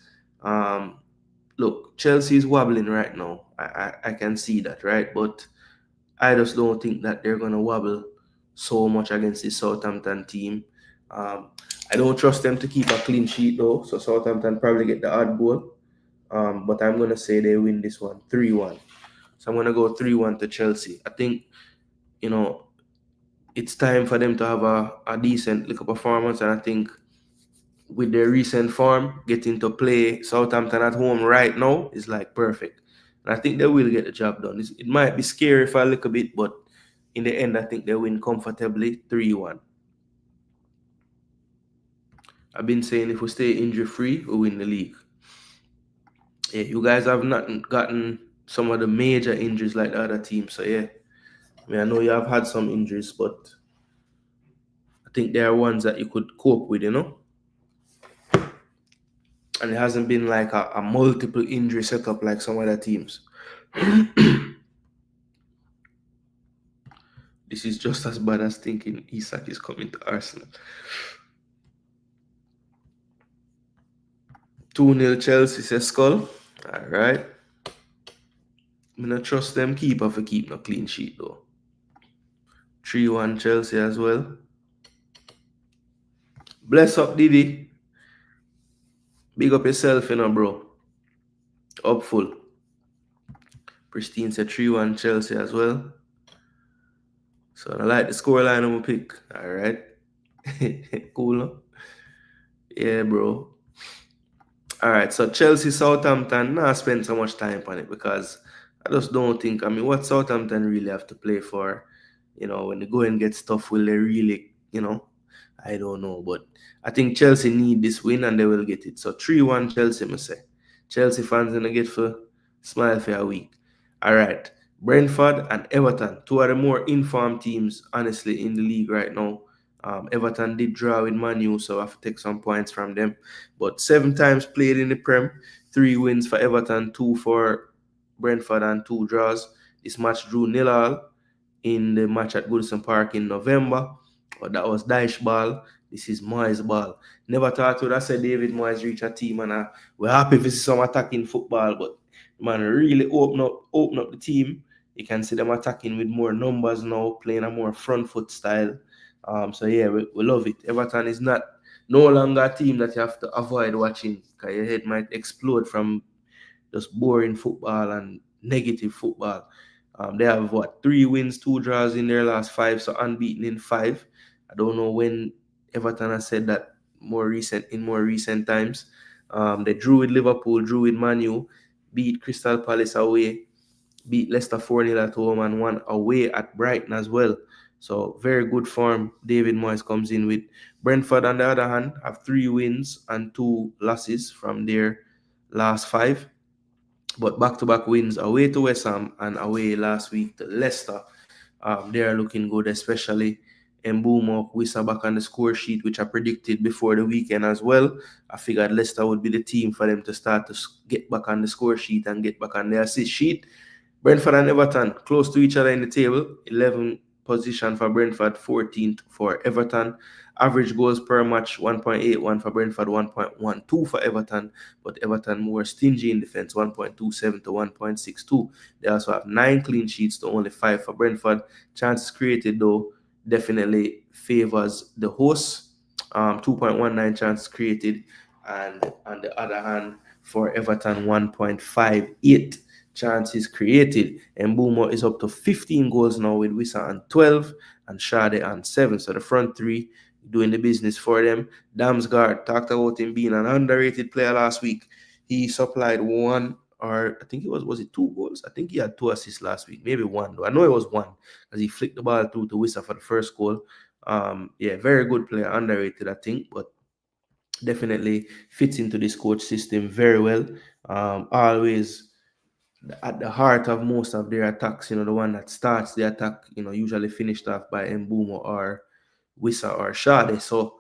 Look, Chelsea is wobbling right now. I can see that, right? But I just don't think that they're gonna wobble so much against this Southampton team. I don't trust them to keep a clean sheet though, so Southampton probably get the odd goal. But I'm gonna say they win this one 3-1. So I'm gonna go 3-1 to Chelsea. I think, it's time for them to have a decent little performance, and I think with their recent form, getting to play Southampton at home right now is like perfect. And I think they will get the job done. It might be scary for a little bit, but in the end, I think they win comfortably 3-1. I've been saying if we stay injury-free, we win the league. Yeah, you guys have not gotten some of the major injuries like the other teams, so yeah. I know you have had some injuries, but I think there are ones that you could cope with, And it hasn't been like a multiple injury setup like some other teams. This is just as bad as thinking Isak is coming to Arsenal. 2-0 Chelsea, says Skull. All right. I'm not trust them keeper for keep no clean sheet though. 3-1 Chelsea as well. Bless up, Diddy. Big up yourself, bro. Up full. Pristine said 3-1 Chelsea as well. So I like the scoreline I'm gonna pick. All right. Cool, no? Yeah, bro. All right, so Chelsea, Southampton, I spend so much time on it because I just don't think, what Southampton really have to play for, when the going gets tough, will they really, I don't know. But I think Chelsea need this win and they will get it. So 3-1 Chelsea, I say. Chelsea fans gonna get for smile for a week. All right, Brentford and Everton, 2 of the more informed teams, honestly, in the league right now. Everton did draw with Man U, so I have to take some points from them. But 7 times played in the Prem, 3 wins for Everton, 2 for Brentford, and 2 draws. This match drew 0-0 in the match at Goodison Park in November. But that was Dyche ball. This is Moyes ball. Never thought would I say David Moyes reach a team, and we're happy to see some attacking football, but man really open up the team. You can see them attacking with more numbers now, playing a more front foot style. So yeah, we love it. Everton is no longer a team that you have to avoid watching because your head might explode from just boring football and negative football. They have 3 wins, 2 draws in their last 5, so unbeaten in 5. I don't know when Everton has said that more recent times. They drew with Liverpool, drew with Man U, beat Crystal Palace away, beat Leicester 4-0 at home, and 1 away at Brighton as well. So very good form David Moyes comes in with. Brentford, on the other hand, have 3 wins and 2 losses from their last 5. But back-to-back wins away to West Ham and away last week to Leicester. They are looking good, especially Mbeumo, Wissa back on the score sheet, which I predicted before the weekend as well. I figured Leicester would be the team for them to start to get back on the score sheet and get back on the assist sheet. Brentford and Everton close to each other in the table. 11th position for Brentford, 14th for Everton. Average goals per match, 1.81 for Brentford, 1.12 for Everton. But Everton more stingy in defense, 1.27 to 1.62. They also have 9 clean sheets to only 5 for Brentford. Chances created, though, definitely favors the hosts. 2.19 chances created. And on the other hand, for Everton, 1.58 chances created. And Mbeumo is up to 15 goals now with Wissa on 12 and Shade on 7. So the front 3 doing the business for them. Damsgaard, talked about him being an underrated player last week. He supplied 1, or I think it was it 2 goals? I think he had 2 assists last week, maybe 1 though. I know it was 1 as he flicked the ball through to Wissa for the first goal. Yeah, very good player, underrated I think, but definitely fits into this coach system very well. Always at the heart of most of their attacks, the one that starts the attack, usually finished off by Mbeumo or Wissa or Shade. So,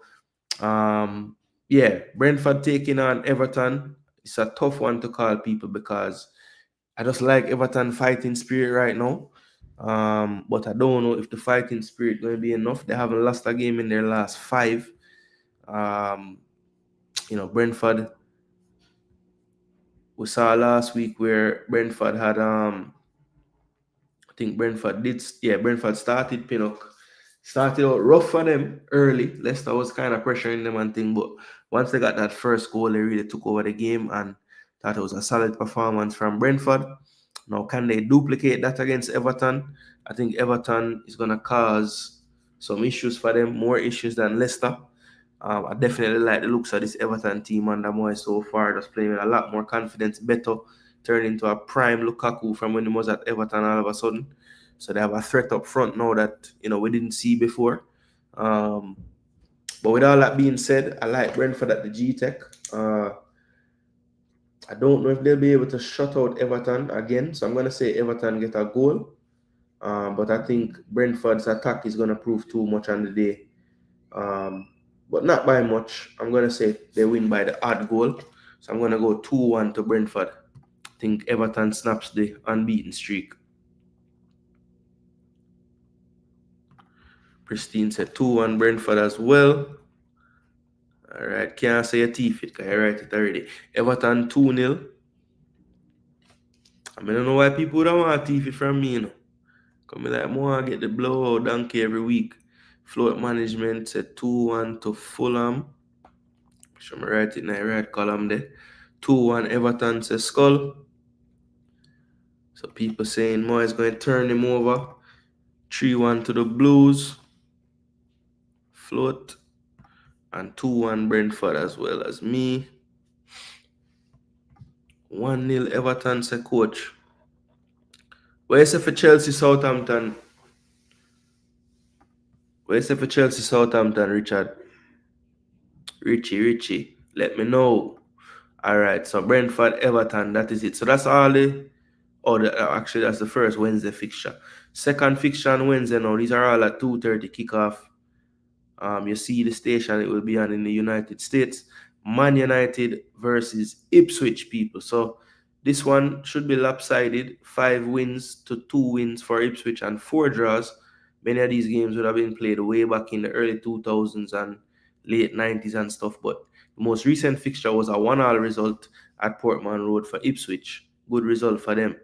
yeah, Brentford taking on Everton. It's a tough one to call, people, because I just like Everton fighting spirit right now. But I don't know if the fighting spirit going to be enough. They haven't lost a game in their last 5. Brentford, we saw last week where Brentford had I think Brentford started Pinnock. Started out rough for them early. Leicester was kind of pressuring them and thing, but once they got that first goal, they really took over the game and thought it was a solid performance from Brentford. Now, can they duplicate that against Everton? I think Everton is going to cause some issues for them, more issues than Leicester. I definitely like the looks of this Everton team under Moyes so far, just playing with a lot more confidence, better, turning into a prime Lukaku from when he was at Everton all of a sudden. So they have a threat up front now that we didn't see before. But with all that being said, I like Brentford at the G-Tech. I don't know if they'll be able to shut out Everton again, so I'm going to say Everton get a goal. But I think Brentford's attack is going to prove too much on the day. But not by much. I'm going to say they win by the odd goal. So I'm going to go 2-1 to Brentford. I think Everton snaps the unbeaten streak. Pristine said 2-1 Brentford as well. All right, can't say a teeth it because I write it already. Everton 2-0. I don't know why people don't want a teeth it from me, Come like, more get the blowout donkey every week. Float management said 2-1 to Fulham. So I'm write it in the right column there. 2-1 Everton says Skull. So people saying more is going to turn him over. 3-1 to the Blues. Float. And 2-1 Brentford as well as me. 1-0 Everton say coach. What you say for Chelsea Southampton? What you say for Chelsea Southampton, Richard? Richie, let me know. All right, so Brentford, Everton, that is it. So that's all actually that's the first Wednesday fixture. Second fixture on Wednesday now. These are all at 2:30 kickoff. You see the station it will be on in the United States. Man United versus Ipswich, people. So this one should be lopsided. 5 wins to 2 wins for Ipswich and 4 draws. Many of these games would have been played way back in the early 2000s and late 90s and stuff. But the most recent fixture was a 1-1 result at Portman Road for Ipswich. Good result for them.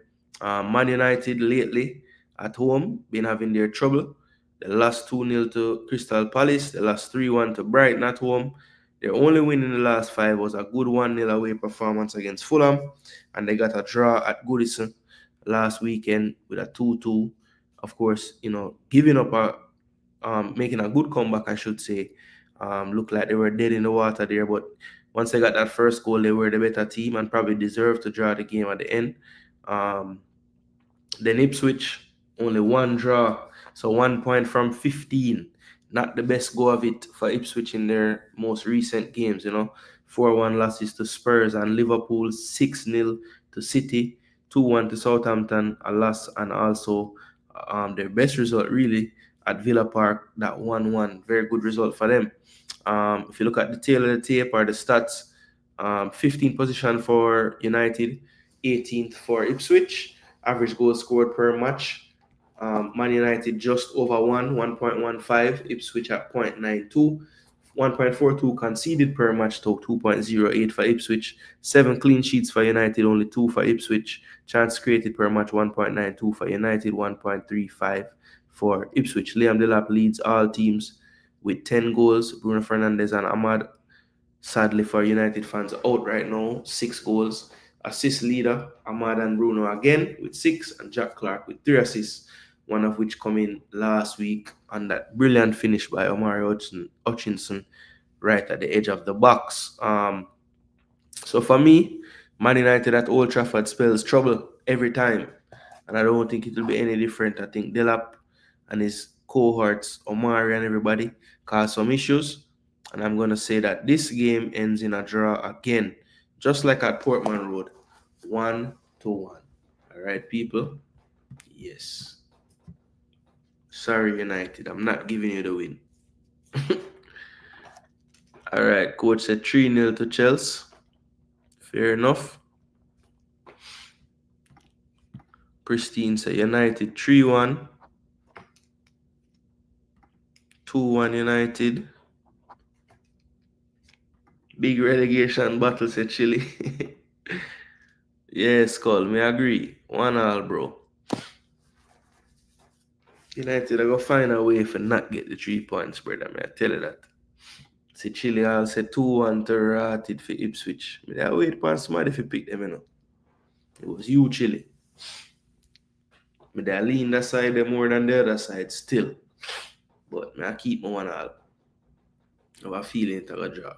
Man United lately at home been having their trouble. They lost 2-0 to Crystal Palace. They lost 3-1 to Brighton at home. Their only win in the last 5 was a good 1-0 away performance against Fulham. And they got a draw at Goodison last weekend with a 2-2. Of course, giving up making a good comeback, I should say. Looked like they were dead in the water there. But once they got that first goal, they were the better team and probably deserved to draw the game at the end. Then Ipswich, only 1 draw. So 1 point from 15. Not the best go of it for Ipswich in their most recent games, 4-1 losses to Spurs and Liverpool, 6-0 to City, 2-1 to Southampton, a loss, and also their best result really at Villa Park, that 1-1. Very good result for them. If you look at the tail of the tape or the stats, 15th position for United, 18th for Ipswich. Average goals scored per match. Man United just over 1.15. Ipswich at 0.92. 1.42 conceded per match to 2.08 for Ipswich. 7 clean sheets for United, only 2 for Ipswich. Chance created per match 1.92 for United, 1.35 for Ipswich. Liam Delap leads all teams with 10 goals. Bruno Fernandes and Ahmad, sadly for United fans, out right now, 6 goals. Assist leader, Ahmad and Bruno again with 6, and Jack Clark with 3 assists, one of which come in last week on that brilliant finish by Omari Hutchinson right at the edge of the box. So for me, Man United at Old Trafford spells trouble every time, and I don't think it will be any different. I think Delap and his cohorts, Omari and everybody, cause some issues, and I'm going to say that this game ends in a draw again, just like at Portman Road, 1-1. All right, people? Yes. Sorry, United, I'm not giving you the win. All right, coach said 3-0 to Chelsea. Fair enough. Pristine said United 3-1. 2-1 United. Big relegation battle, said Chile. Yes, Cole, me agree. 1-1, bro. United are going to find a way for not get the 3 points, brother. I tell you that. See, Chile all said 2-1 to Ratted for Ipswich. I wait for somebody if you pick them, It was you, Chile. I lean that side more than the other side still. But I keep my 1-1. I have a feeling to go draw.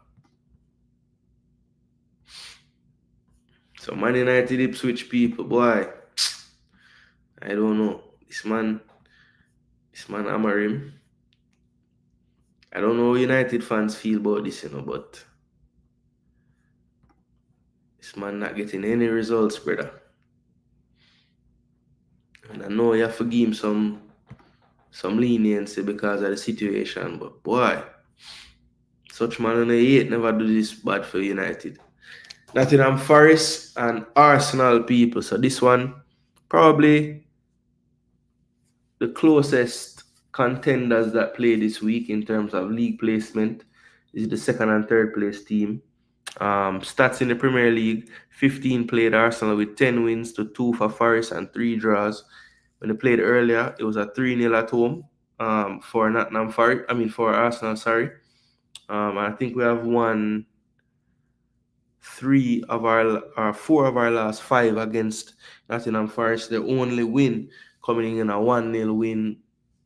So Man United Ipswich people, boy. I don't know. This man Amarim. I don't know how United fans feel about this, but this man not getting any results, brother. And I know you have to give him some leniency because of the situation, but boy, such man on the 8 never do this bad for United. Nottingham Forest and Arsenal people. So this one, probably the closest contenders that play this week in terms of league placement is the 2nd and 3rd place team. Stats in the Premier League: 15 played Arsenal with 10 wins to 2 for Forest and 3 draws. When they played earlier, it was a 3-0 at home for Nottingham Forest. For Arsenal, sorry. I think we have won 4 of our last 5 against Nottingham Forest. The only win coming in a 1-0 win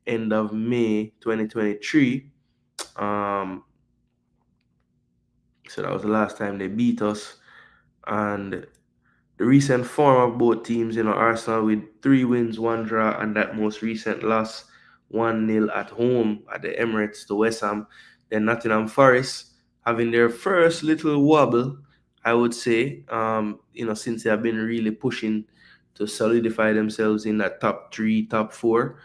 end of May 2023. So that was the last time they beat us. And the recent form of both teams, Arsenal with 3 wins, 1 draw, and that most recent loss, 1-0 at home at the Emirates to West Ham. Then Nottingham Forest having their first little wobble, I would say, since they have been really pushing to solidify themselves in that top 3, top 4.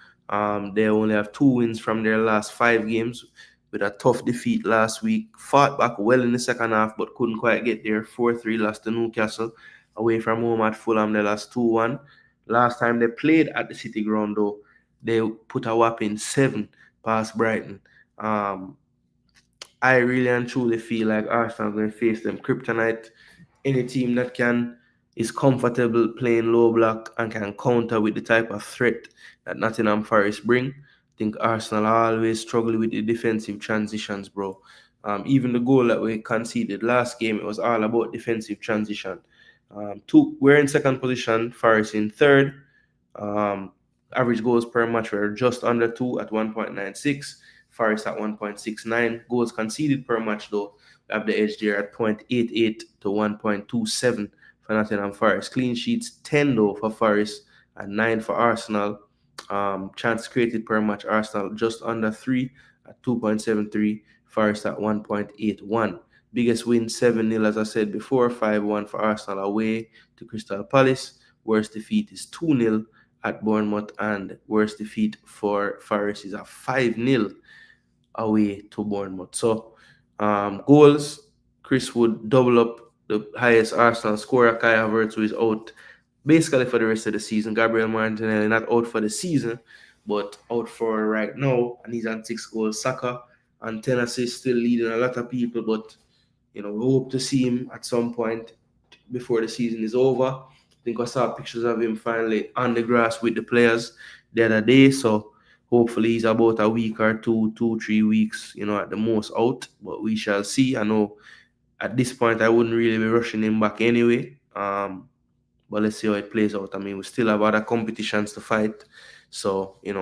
They only have 2 wins from their last 5 games, with a tough defeat last week. Fought back well in the second half, but couldn't quite get there. 4-3 lost to Newcastle. Away from home at Fulham, they lost 2-1. Last time they played at the City Ground, though, they put a whopping 7 past Brighton. I really and truly feel like Arsenal are going to face them kryptonite. Any team that is comfortable playing low block and can counter with the type of threat that Nottingham Forest bring. I think Arsenal always struggle with the defensive transitions, bro. Even the goal that we conceded last game, it was all about defensive transition. We're in 2nd position, Forest in 3rd. Average goals per match were just under 2 at 1.96. Forest at 1.69. Goals conceded per match, though, we have the edge there at 0.88 to 1.27 for Nottingham Forest. Clean sheets 10 though for Forest and 9 for Arsenal. Chance created per match, Arsenal just under 3 at 2.73, Forest at 1.81. Biggest win 7-0, as I said before, 5-1 for Arsenal away to Crystal Palace. Worst defeat is 2-0 at Bournemouth, and worst defeat for Forest is a 5-0 away to Bournemouth. So goals, Chris Wood double up the highest Arsenal scorer. Kai Havertz, who is out basically for the rest of the season. Gabriel Martinelli not out for the season, but out for right now, and he's on 6 goals. Saka and 10 assists, still leading a lot of people, but we hope to see him at some point before the season is over. I think I saw pictures of him finally on the grass with the players the other day, so hopefully he's about a week or 3 weeks, at the most out, but we shall see. I know at this point I wouldn't really be rushing him back anyway, but let's see how it plays out. I mean, we still have other competitions to fight, so I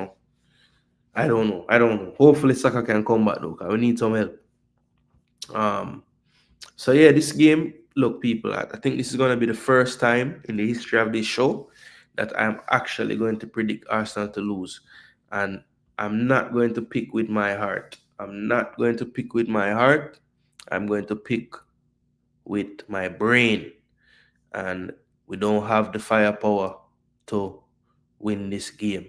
don't know. Hopefully Saka can come back though, because we need some help. So yeah, this game, look people, I think this is going to be the first time in the history of this show that I'm actually going to predict Arsenal to lose. And I'm not going to pick with my heart. I'm going to pick with my brain. And we don't have the firepower to win this game.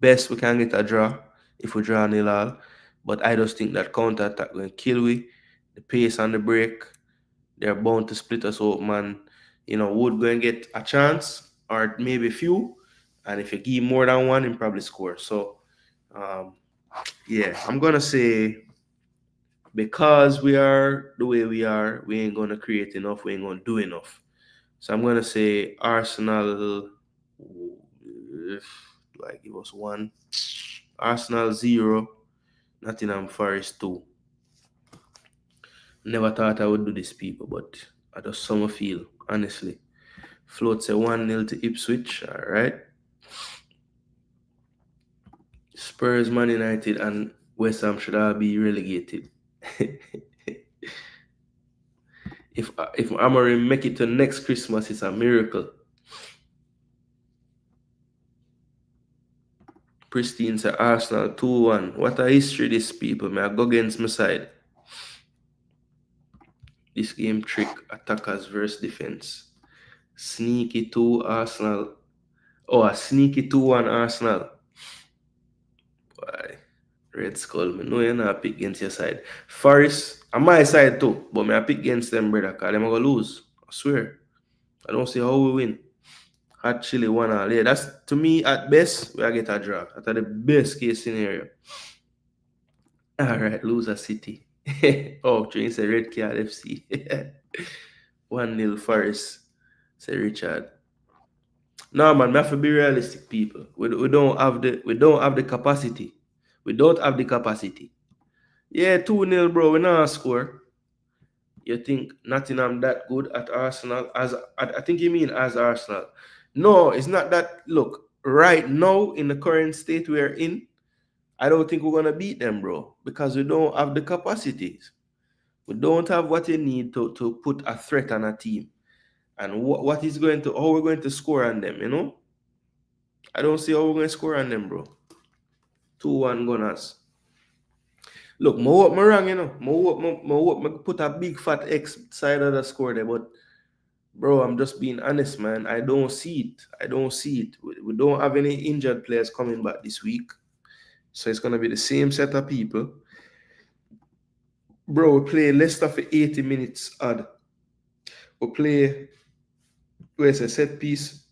Best we can get a draw if we draw 0-0. But I just think that counter-attack will kill we. The pace and the break, they're bound to split us out, man. Wood going to get a chance or maybe a few. And if you give more than one, he'll probably score. So, yeah, I'm going to say because we are the way we are, we ain't going to create enough. We ain't going to do enough. So I'm going to say Arsenal, like it was 1. Arsenal 0, Nottingham Forest 2. Never thought I would do this, people, but I just somehow feel, honestly. Float say 1-0 to Ipswich, all right. Spurs, Man United, and West Ham should all be relegated. If Amorim make it to next Christmas, it's a miracle. Pristine say Arsenal 2-1. What a history this, people. May I go against my side. This game trick, attackers versus defense. Sneaky 2 Arsenal. Oh, a sneaky 2-1 Arsenal. Why? Red Skull, me know you're not pick against your side. Forest, on my side too, but me I pick against them, brother, because them are going to lose. I swear. I don't see how we win. Hot chili 1-1. Yeah, that's, to me, at best, we get a draw. That's the best case scenario. All right, loser City. Oh, Train said Red Card FC. 1-0 Forest, say Richard. No, man, we have to be realistic, people. We don't have the capacity. We don't have the capacity. Yeah, 2-0, bro. We not score. You think Nottingham that good at Arsenal? I think you mean as Arsenal. No, it's not that. Look, right now in the current state we're in, I don't think we're gonna beat them, bro, because we don't have the capacities. We don't have what you need to put a threat on a team. And how we're going to score on them, I don't see how we're going to score on them, bro. 2-1 Gunners. Look, I'm wrong, I put a big fat X side of the score there, but bro, I'm just being honest, man. I don't see it. We don't have any injured players coming back this week. So it's gonna be the same set of people. Bro, we play Leicester for 80 minutes odd. We play where's a set piece.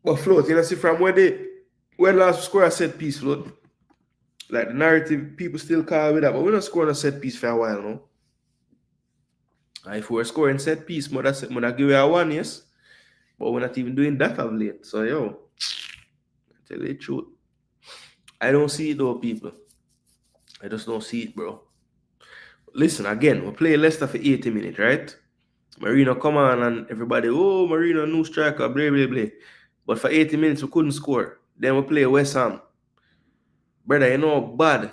But Float, see from where last score a set piece, Float. Like the narrative, people still call with that, but we're not scoring a set piece for a while now. If we're scoring set piece, I'm gonna give you a 1, yes. But we're not even doing that of late. So I tell you the truth. I don't see it though, people. I just don't see it, bro. Listen, again, we play Leicester for 80 minutes, right? Marino come on and everybody, oh, Marino, new striker, blah, blah, blah. But for 80 minutes, we couldn't score. Then we play West Ham. Brother, you know how bad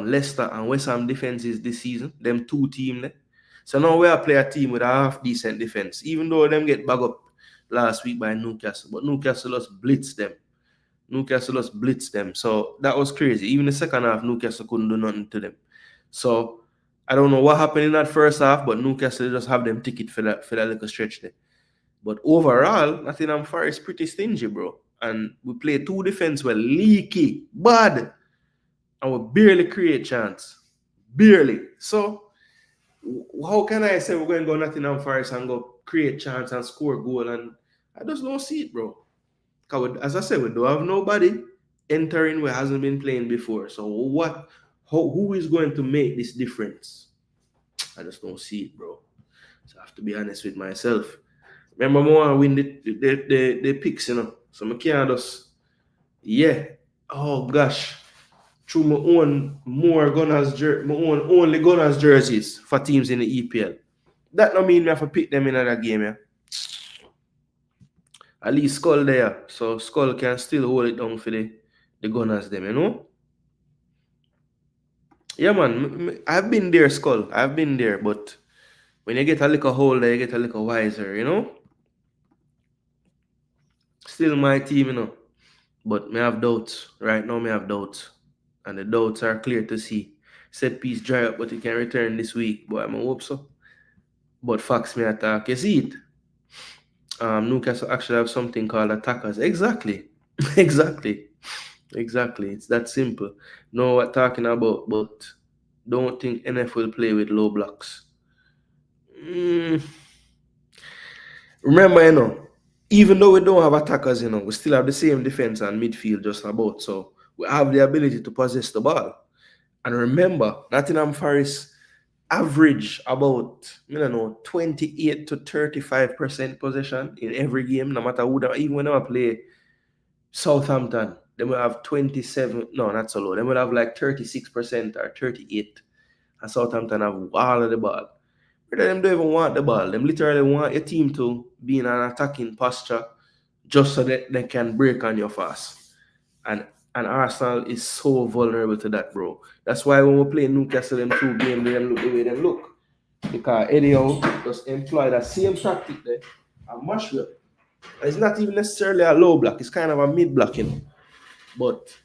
Leicester and West Ham defense is this season? Them two teams. So now we are play a team with a half-decent defense, even though them get bagged up last week by Newcastle. But Newcastle just blitz them. Newcastle just blitzed them. So that was crazy. Even the second half, Newcastle couldn't do nothing to them. So I don't know what happened in that first half, but Newcastle just have them ticket for that little stretch there. But overall, Nottingham Forest pretty stingy, bro. And we play two defense were leaky, bad, and we barely create chance. Barely. So how can I say we're going to go Nottingham Forest and go create chance and score goal? And I just don't see it, bro. Because as I said, we don't have nobody entering who hasn't been playing before. So who is going to make this difference? I just don't see it, bro. So I have to be honest with myself. Remember, I want to win the picks, you know. So I can't just, yeah. Oh gosh. Through my own only Gunners jerseys for teams in the EPL. That don't mean we have to pick them in another game, yeah. At least Skull there, so Skull can still hold it down for the Gunners them, you know. Yeah, man, I've been there, Skull. I've been there, but when you get a little older, you get a little wiser, you know. Still my team, you know. But me have doubts. Right now, me have doubts. And the doubts are clear to see. Set piece dry up, but it can return this week. But I hope so. But facts me attack. You see it? Newcastle actually have something called attackers. Exactly. Exactly. It's that simple. Know what talking about, but don't think NF will play with low blocks. Remember, you know, even though we don't have attackers, you know, we still have the same defense and midfield just about. So we have the ability to possess the ball. And remember, Nottingham Forest average about, 28 to 35% possession in every game, no matter who, even when I play Southampton, they will have 27, no, not so low. They will have like 36% or 38. And Southampton have all of the ball. But them don't even want the ball. Them literally want your team to be in an attacking posture just so that they can break on you fast. And Arsenal is so vulnerable to that, bro. That's why when we play Newcastle them two games, they look the way they look. Because Eddie Howe just employ that same tactic there and mash up. It's not even necessarily a low block, it's kind of a mid block, you know. But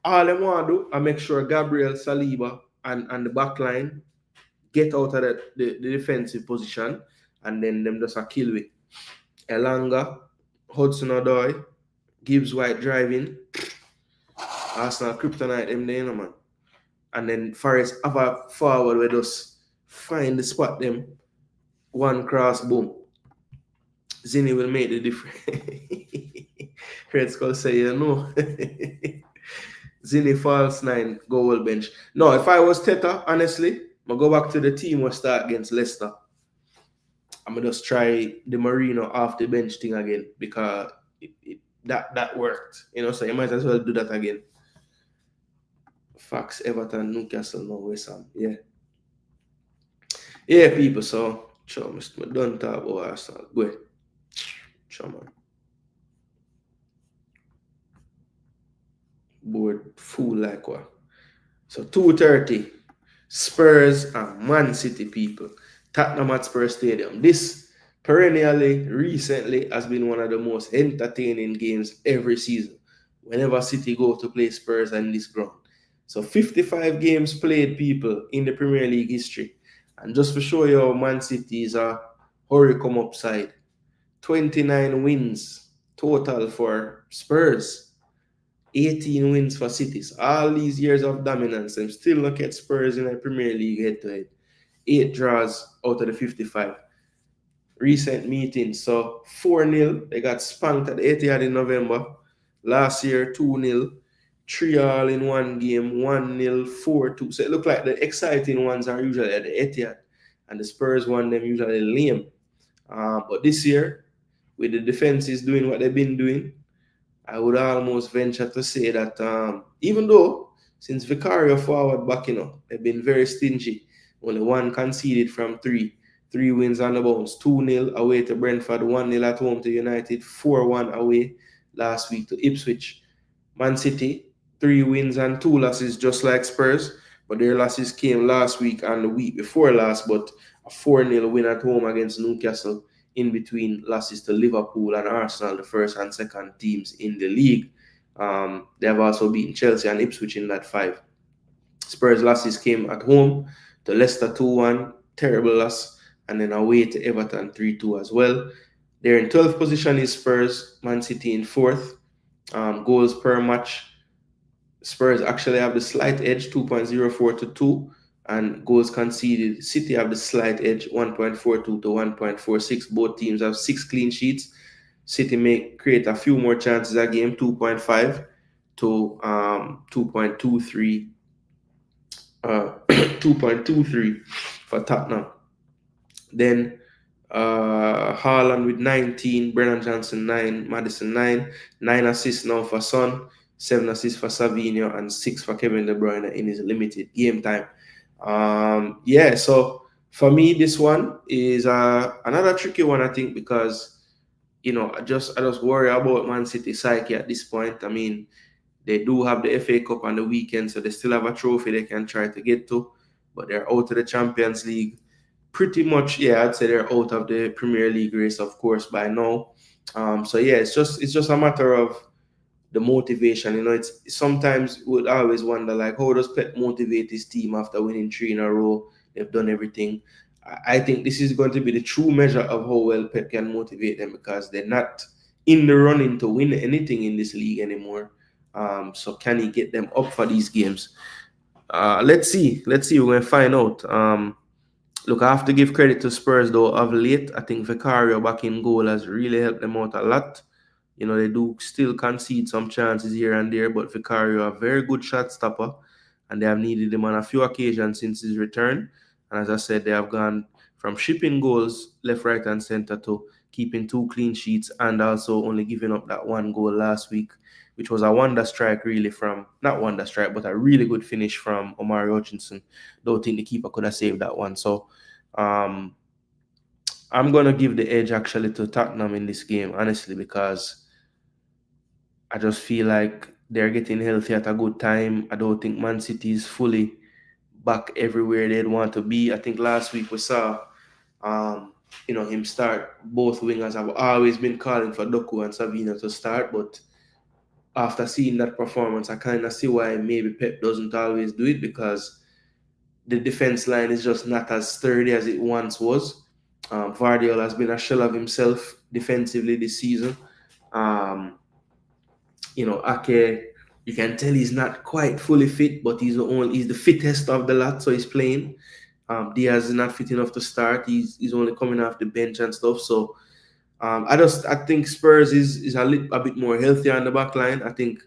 all they want to do is make sure Gabriel, Saliba, and the back line get out of the defensive position, and then them just a kill with Elanga, Hudson Odoi, Gibbs White driving, Arsenal kryptonite them there, man. And then Forest have a forward where just find the spot them, one cross, boom. Zinni will make the difference. Red Skull say, you know. Zinni false 9, goal bench. No, if I was Teta, honestly, I'll go back to the team we'll start against Leicester. I'm going to just try the Marino off the bench thing again because that worked. You know, so you might as well do that again. Facts, Everton, Newcastle, no West Ham. Yeah. Yeah, people, so I don't talk about Arsenal. Go ahead. Sure, man. Board full like what? So 2:30, Spurs and Man City, people. Tottenham Hotspur Stadium. This perennially, recently, has been one of the most entertaining games every season. Whenever City go to play Spurs on this ground. So 55 games played, people, in the Premier League history. And just to show you how Man City is a hurry come up side. 29 wins total for Spurs. 18 wins for Cities. All these years of dominance, and still look at Spurs in the Premier League head-to-head. 8 draws out of the 55. Recent meetings, so 4-0. They got spanked at the Etihad in November. Last year, 2-0. 3-all in one game, 1-0, 4-2. So it looked like the exciting ones are usually at the Etihad. And the Spurs one, them usually lame. But this year, with the defenses doing what they've been doing, I would almost venture to say that even though since Vicario forward back, they've been very stingy. Only one conceded from 3. 3 wins on the bounce. 2-0 away to Brentford, 1-0 at home to United, 4-1 away last week to Ipswich. Man City, 3 wins and 2 losses, just like Spurs. But their losses came last week and the week before last, but a 4-0 win at home against Newcastle, in between losses to Liverpool and Arsenal, the first and second teams in the league. They have also beaten Chelsea and Ipswich in that 5. Spurs losses came at home to Leicester 2-1, terrible loss, and then away to Everton 3-2 as well. They're in 12th position is Spurs, Man City in 4th. Goals per match, Spurs actually have the slight edge, 2.04 to 2, and goals conceded, City have the slight edge, 1.42 to 1.46. Both teams have 6 clean sheets. City may create a few more chances a game, 2.5 to 2.23 2.23 for Tottenham. Then Haaland with 19, Brennan Johnson 9, Maddison 9 assists now for Son, 7 assists for Savinho, and 6 for Kevin De Bruyne in his limited game time. So for me, this one is another tricky one, I think, because I just worry about Man City psyche at this point. I mean, they do have the FA Cup on the weekend, so they still have a trophy they can try to get to, but they're out of the Champions League. Pretty much, I'd say they're out of the Premier League race, of course, by now. It's just a matter of the motivation. It's sometimes would always wonder, like, how does Pep motivate his team after winning 3 in a row? They've done everything. I think this is going to be the true measure of how well Pep can motivate them, because they're not in the running to win anything in this league anymore. So can he get them up for these games? Let's see. We're going to find out. Look, I have to give credit to Spurs, though, of late. I think Vicario back in goal has really helped them out a lot. They do still concede some chances here and there, but Vicario a very good shot stopper, and they have needed him on a few occasions since his return. And as I said, they have gone from shipping goals left, right, and center to keeping 2 clean sheets, and also only giving up that 1 goal last week, which was a wonder strike, really, not wonder strike, but a really good finish from Omari Hutchinson. Don't think the keeper could have saved that one. So I'm going to give the edge actually to Tottenham in this game, honestly, because I just feel like they're getting healthy at a good time. I don't think Man City is fully back everywhere they'd want to be. I think last week we saw him start both wingers. I've always been calling for Doku and Savinho to start, but after seeing that performance, I kind of see why maybe Pep doesn't always do it, because the defense line is just not as sturdy as it once was. Vardiol has been a shell of himself defensively this season. Ake, you can tell he's not quite fully fit, but he's the fittest of the lot, so he's playing. Diaz is not fit enough to start. He's only coming off the bench and stuff. So I think Spurs is a bit more healthy on the back line. I think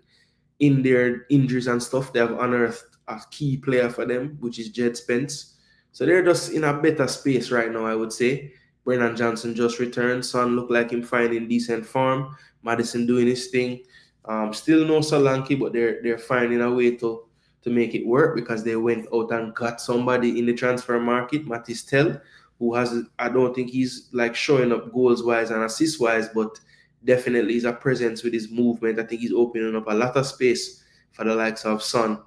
in their injuries and stuff, they have unearthed a key player for them, which is Jed Spence. So they're just in a better space right now, I would say. Brennan Johnson just returned. Son looked like him finding decent form. Maddison doing his thing. Still no Solanke, but they're finding a way to make it work, because they went out and got somebody in the transfer market, Matis Tell, who I don't think he's like showing up goals wise and assist wise, but definitely is a presence with his movement. I think he's opening up a lot of space for the likes of Son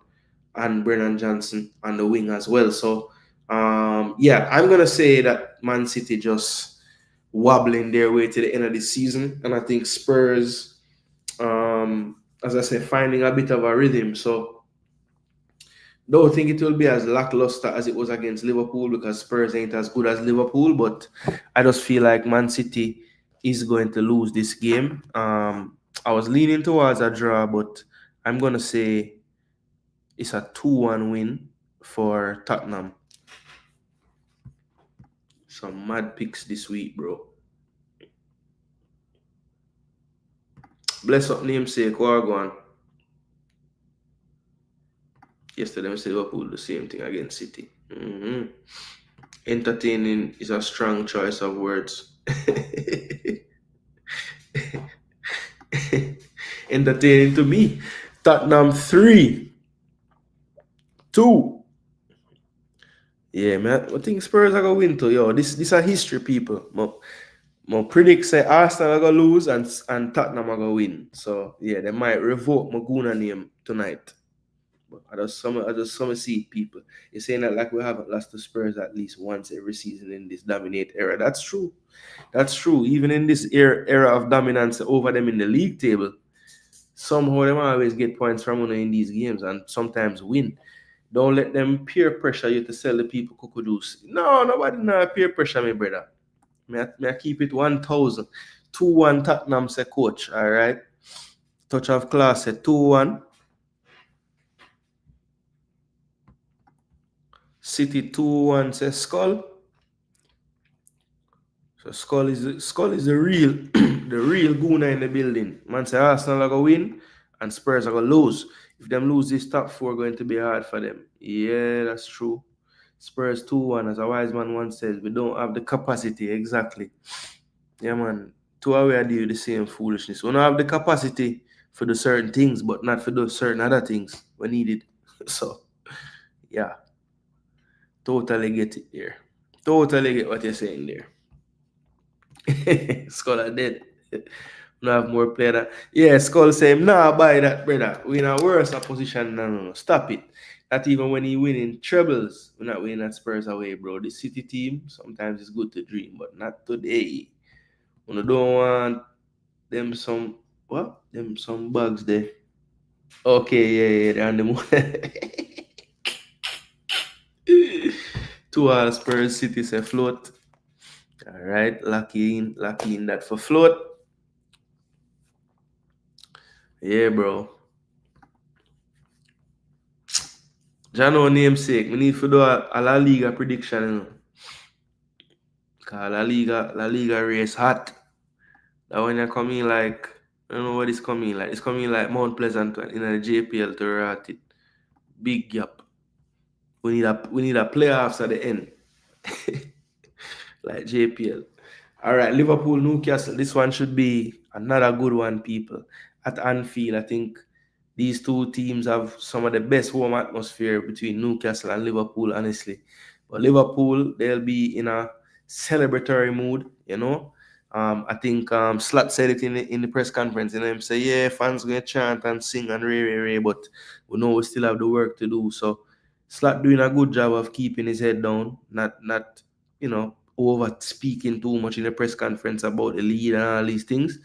and Brennan Johnson on the wing as well. So I'm gonna say that Man City just wobbling their way to the end of the season, and I think Spurs, as I said, finding a bit of a rhythm. So don't think it will be as lackluster as it was against Liverpool, because Spurs ain't as good as Liverpool, but I just feel like Man City is going to lose this game. I was leaning towards a draw, but I'm going to say it's a 2-1 win for Tottenham. Some mad picks this week, bro. Bless up namesake, Wagwan. Yesterday, I said Liverpool the same thing against City. Entertaining is a strong choice of words. Entertaining to me. Tottenham 3-2. Yeah, man. I think Spurs are gonna win too. Yo, this are history, people. My predict say Arsenal are gonna lose and Tottenham are gonna win. So yeah, they might revoke my Gooner name tonight. But I just see people. You're saying that like we haven't lost to Spurs at least once every season in this dominate era. That's true. That's true. Even in this era of dominance over them in the league table, somehow them always get points from one in these games and sometimes win. Don't let them peer pressure you to sell the people cuckoo juice. No, nobody know peer pressure me, brother. May I keep it 1,000. 2-1 Tottenham say coach. All right. Touch of class say 2-1. City 2-1 say Skull. So Skull is the real the real Gooner in the building. Man say Arsenal are gonna win and Spurs are gonna lose. If them lose this top four, going to be hard for them. Yeah, that's true. Spurs 2-1, as a wise man once says, we don't have the capacity. Exactly. Yeah, man. Two away I do the same foolishness. We don't have the capacity for the certain things, but not for those certain other things we needed. So, yeah. Totally get it there. Totally get what you're saying there. Skull are dead. We have more player that. Yeah, Skull say, nah, buy that, brother. We in a worse position. No. Stop it. Not even when he winning trebles. We're not winning at Spurs away, bro. The City team, sometimes it's good to dream, but not today. When you don't want them some, what? Them some bugs there. Okay, yeah, they're on the moon. Two all Spurs City say float. All right, lucky in that for float. Yeah, bro. Jano namesake, we need to do a La Liga prediction, you know. Cause La Liga race hot. That when you come in like, I don't know what it's coming like. It's coming like Mount Pleasant in the JPL to rat it. Big gap. We need a playoffs at the end. Like JPL. All right, Liverpool, Newcastle. This one should be another good one, people. At Anfield, I think these two teams have some of the best home atmosphere between Newcastle and Liverpool, honestly. But Liverpool, they'll be in a celebratory mood, you know. I think Slat said it in the press conference, and him say, yeah, fans gonna chant and sing and ray, but we know we still have the work to do. So Slat doing a good job of keeping his head down, not you know, over speaking too much in the press conference about the lead and all these things.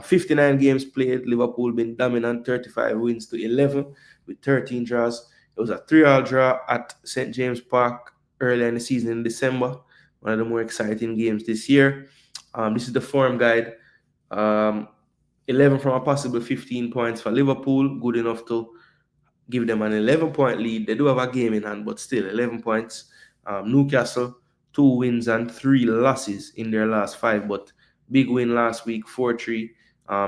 59 games played, Liverpool been dominant, 35 wins to 11 with 13 draws. It was a 3-all draw at St. James Park earlier in the season in December. One of the more exciting games this year. This is the form guide. 11 from a possible 15 points for Liverpool, good enough to give them an 11-point lead. They do have a game in hand, but still 11 points. Newcastle, 2 wins and 3 losses in their last 5, but big win last week, 4-3.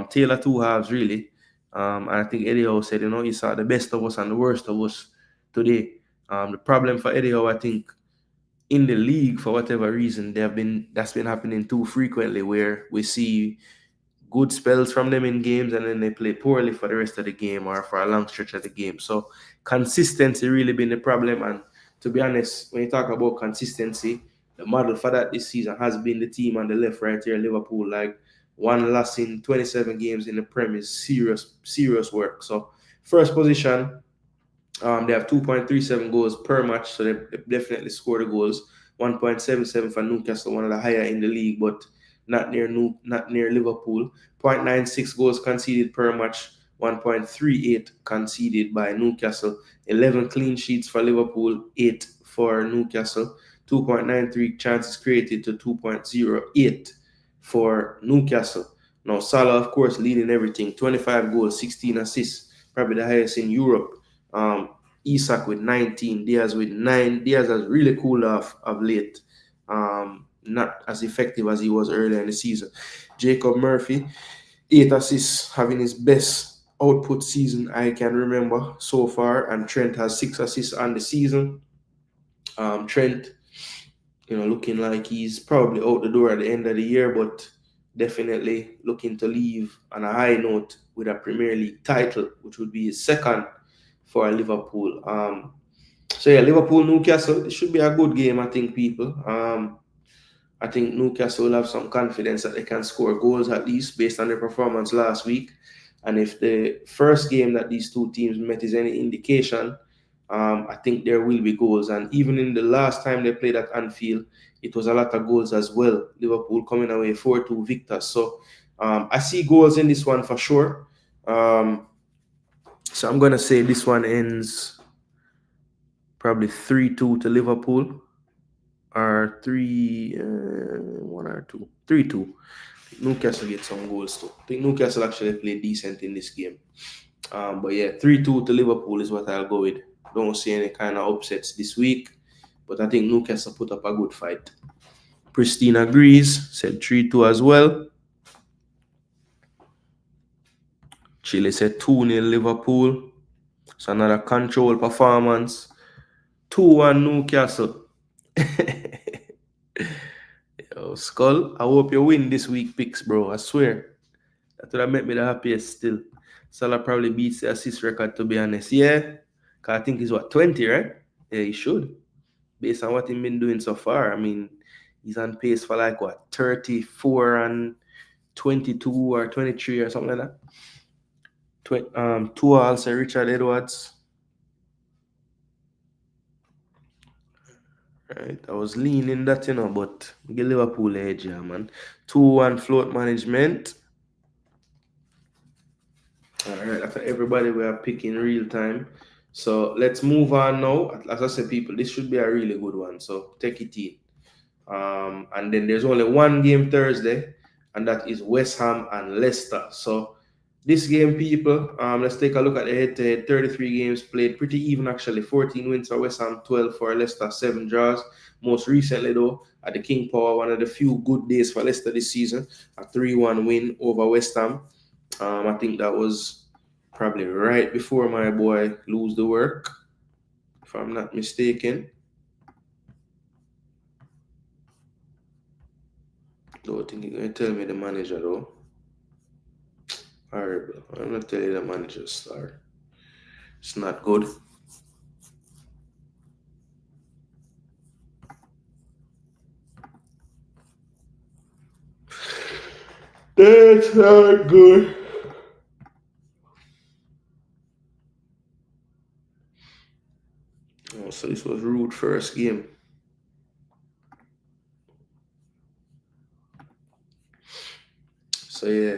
Taylor 2 halves, really. And I think Eddie Howe said, you know, he saw the best of us and the worst of us today. The problem for Eddie Howe, I think, in the league, for whatever reason, that's been happening too frequently, where we see good spells from them in games and then they play poorly for the rest of the game or for a long stretch of the game. So consistency really been the problem. And to be honest, when you talk about consistency, the model for that this season has been the team on the left right here, Liverpool. Like, 1 loss in 27 games in the Prem is serious work. So first position, they have 2.37 goals per match, so they definitely score the goals. 1.77 for Newcastle, one of the higher in the league, but not near Liverpool. 0.96 goals conceded per match, 1.38 conceded by Newcastle. 11 clean sheets for Liverpool, 8 for Newcastle. 2.93 chances created to 2.08 for Newcastle. Now Salah, of course, leading everything. 25 goals, 16 assists, probably the highest in Europe. Isak with 19, Diaz with 9. Diaz has really cooled off of late. Not as effective as he was earlier in the season. Jacob Murphy, 8 assists, having his best output season I can remember so far. And Trent has 6 assists on the season. Trent, you know, looking like he's probably out the door at the end of the year, but definitely looking to leave on a high note with a Premier League title, which would be his second for Liverpool. So yeah, Liverpool, Newcastle, it should be a good game, I think, people. I think Newcastle will have some confidence that they can score goals at least based on their performance last week. And if the first game that these two teams met is any indication, I think there will be goals. And even in the last time they played at Anfield, it was a lot of goals as well. Liverpool coming away 4-2 victors. So I see goals in this one for sure. So I'm gonna say this one ends probably 3-2 to Liverpool, or 1 or 2, 3-2. Newcastle get some goals too. I think Newcastle actually played decent in this game. But yeah, 3-2 to Liverpool is what I'll go with. Don't see any kind of upsets this week, but I think Newcastle put up a good fight. Pristine agrees, said 3-2 as well. Chile said 2-0 Liverpool. So another control performance. 2-1 Newcastle. Yo, Skull, I hope you win this week picks, bro. I swear. That would have made me the happiest still. Salah probably beats the assist record, to be honest. Yeah. Because I think he's 20, right? Yeah, he should. Based on what he's been doing so far. I mean, he's on pace for 34 and 22 or 23 or something like that. Two also Richard Edwards. Right, I was leaning that, but get Liverpool edge, yeah, man. 2-1 float management. All right, after everybody we are picking real time. So let's move on now. As I said, people, this should be a really good one. So take it in. And then there's only one game Thursday, and that is West Ham and Leicester. So this game, people, let's take a look at the head-to-head. 33 games played, pretty even actually. 14 wins for West Ham, 12 for Leicester, 7 draws. Most recently, though, at the King Power, one of the few good days for Leicester this season, a 3-1 win over West Ham. I think that was probably right before my boy lose the work, if I'm not mistaken. Don't think you're going to tell me the manager, though. Horrible. I'm not telling you the manager's star. It's not good. That's not good. Oh, so this was Rude first game. So yeah,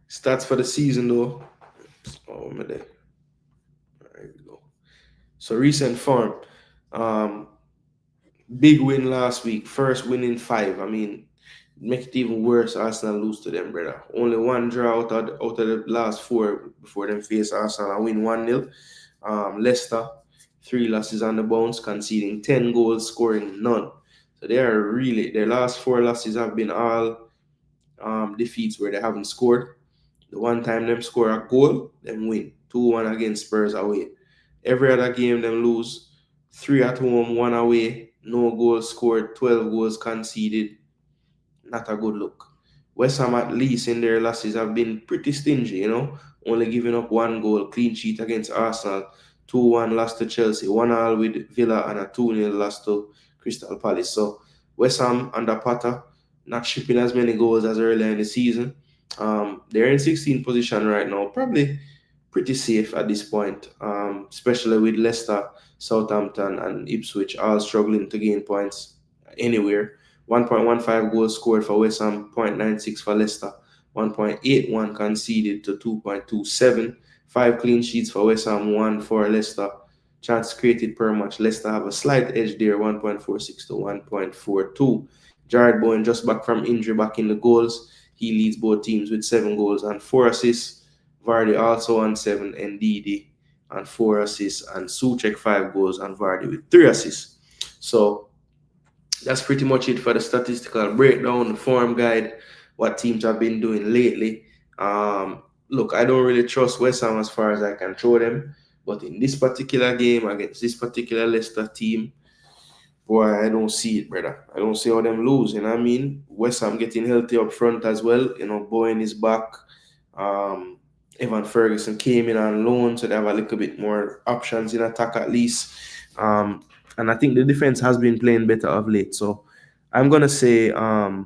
stats for the season though. Oh my day. There we go. So recent form. Big win last week. First win in 5. I mean, make it even worse. Arsenal lose to them, brother. Only one draw out of the last 4 before them face Arsenal and win 1-0. Leicester, 3 losses on the bounce, conceding 10 goals, scoring none. So they are really, their last 4 losses have been all defeats where they haven't scored. The one time them score a goal, them win. 2-1 against Spurs away. Every other game them lose. 3 at home, 1 away. No goals scored, 12 goals conceded. Not a good look. West Ham, at least in their losses, have been pretty stingy, only giving up 1 goal, clean sheet against Arsenal, 2-1 loss to Chelsea, 1-1 with Villa, and a 2-0 loss to Crystal Palace. So West Ham under Potter, not shipping as many goals as earlier in the season. They're in 16th position right now, probably pretty safe at this point, especially with Leicester, Southampton, and Ipswich all struggling to gain points anywhere. 1.15 goals scored for West Ham, 0.96 for Leicester, 1.81 conceded to 2.27, 5 clean sheets for West Ham, 1 for Leicester. Chances created per match, Leicester have a slight edge there, 1.46 to 1.42. Jared Bowen just back from injury, back in the goals. He leads both teams with 7 goals and 4 assists. Vardy also on 7, Ndidi and 4 assists, and Souček 5 goals and Vardy with 3 assists. So that's pretty much it for the statistical breakdown, the form guide, what teams have been doing lately. Look, I don't really trust West Ham as far as I can throw them, but in this particular game against this particular Leicester team, boy, I don't see it, brother. I don't see how them lose. You know what I mean? West Ham getting healthy up front as well. Bowen is back. Evan Ferguson came in on loan, so they have a little bit more options in attack at least. And I think the defense has been playing better of late. So I'm going to say a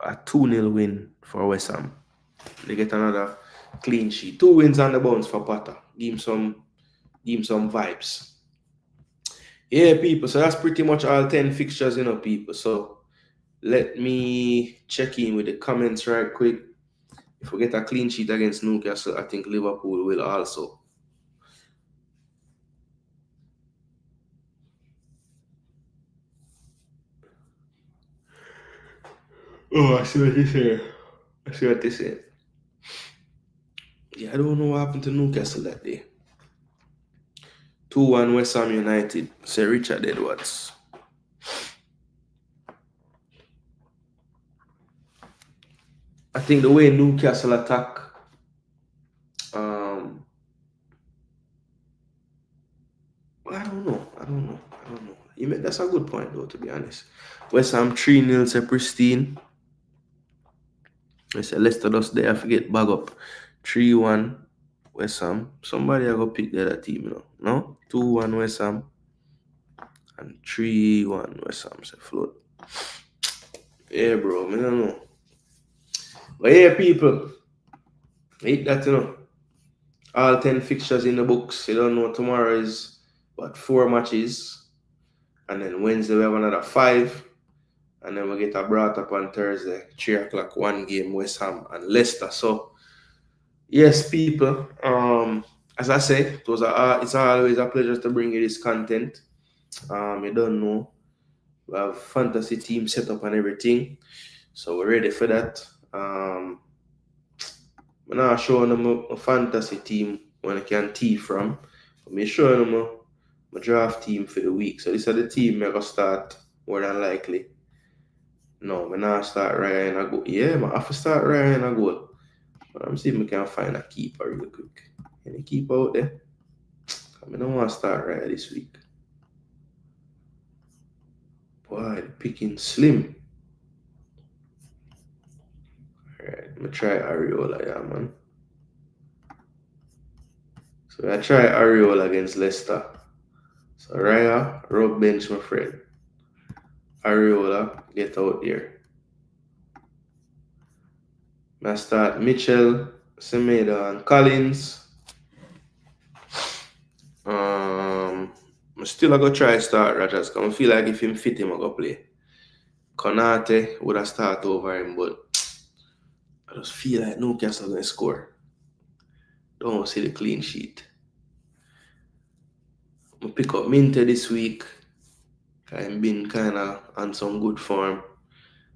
2-0 win for West Ham. They get another clean sheet. 2 wins on the bounce for Potter. Give him some vibes. Yeah, people. So that's pretty much all 10 fixtures, people. So let me check in with the comments right quick. If we get a clean sheet against Newcastle, I think Liverpool will also. Oh, I see what you say. I see what they say. Yeah, I don't know what happened to Newcastle that day. 2-1 West Ham United. Sir Richard Edwards. I think the way Newcastle attack, I don't know. That's a good point, though, to be honest. West Ham 3-0 to pristine. I said Leicester just there, forget bag up. 3-1 West Ham. Somebody I go pick the other team, you know. No? 2-1 West Ham. And 3-1 West Ham. Say float. Yeah, bro. I don't know. But yeah, people. Hate that, you know. All 10 fixtures in the books. You don't know tomorrow is, 4 matches. And then Wednesday we have another 5. And then we get a brought up on Thursday. 3 o'clock, 1 game, West Ham and Leicester. So, yes, people. As I say, it's always a pleasure to bring you this content. You don't know. We have fantasy team set up and everything. So we're ready for that. I'm not showing them a fantasy team when I can tee from. I'm showing them a draft team for the week. So these are the team I'm going to start more than likely. No, I'm not start Ryan a goal. Yeah, I have to start Ryan a goal. But I'm seeing if I can find a keeper real quick. Any keeper out there? I don't want to start Ryan this week. Boy, picking slim. Alright, I'm going to try Areola, yeah, man. So I try Areola against Leicester. So Raya, rub bench, my friend. Areola, get out there. I start Mitchell, Semedo, and Collins. I'm still going to try start Rogers because I feel like if him fit him, I'm going to play. Konate would have started over him, but I just feel like Newcastle going to score. Don't see the clean sheet. I'm going to pick up Minte this week. I've been kind of on some good form.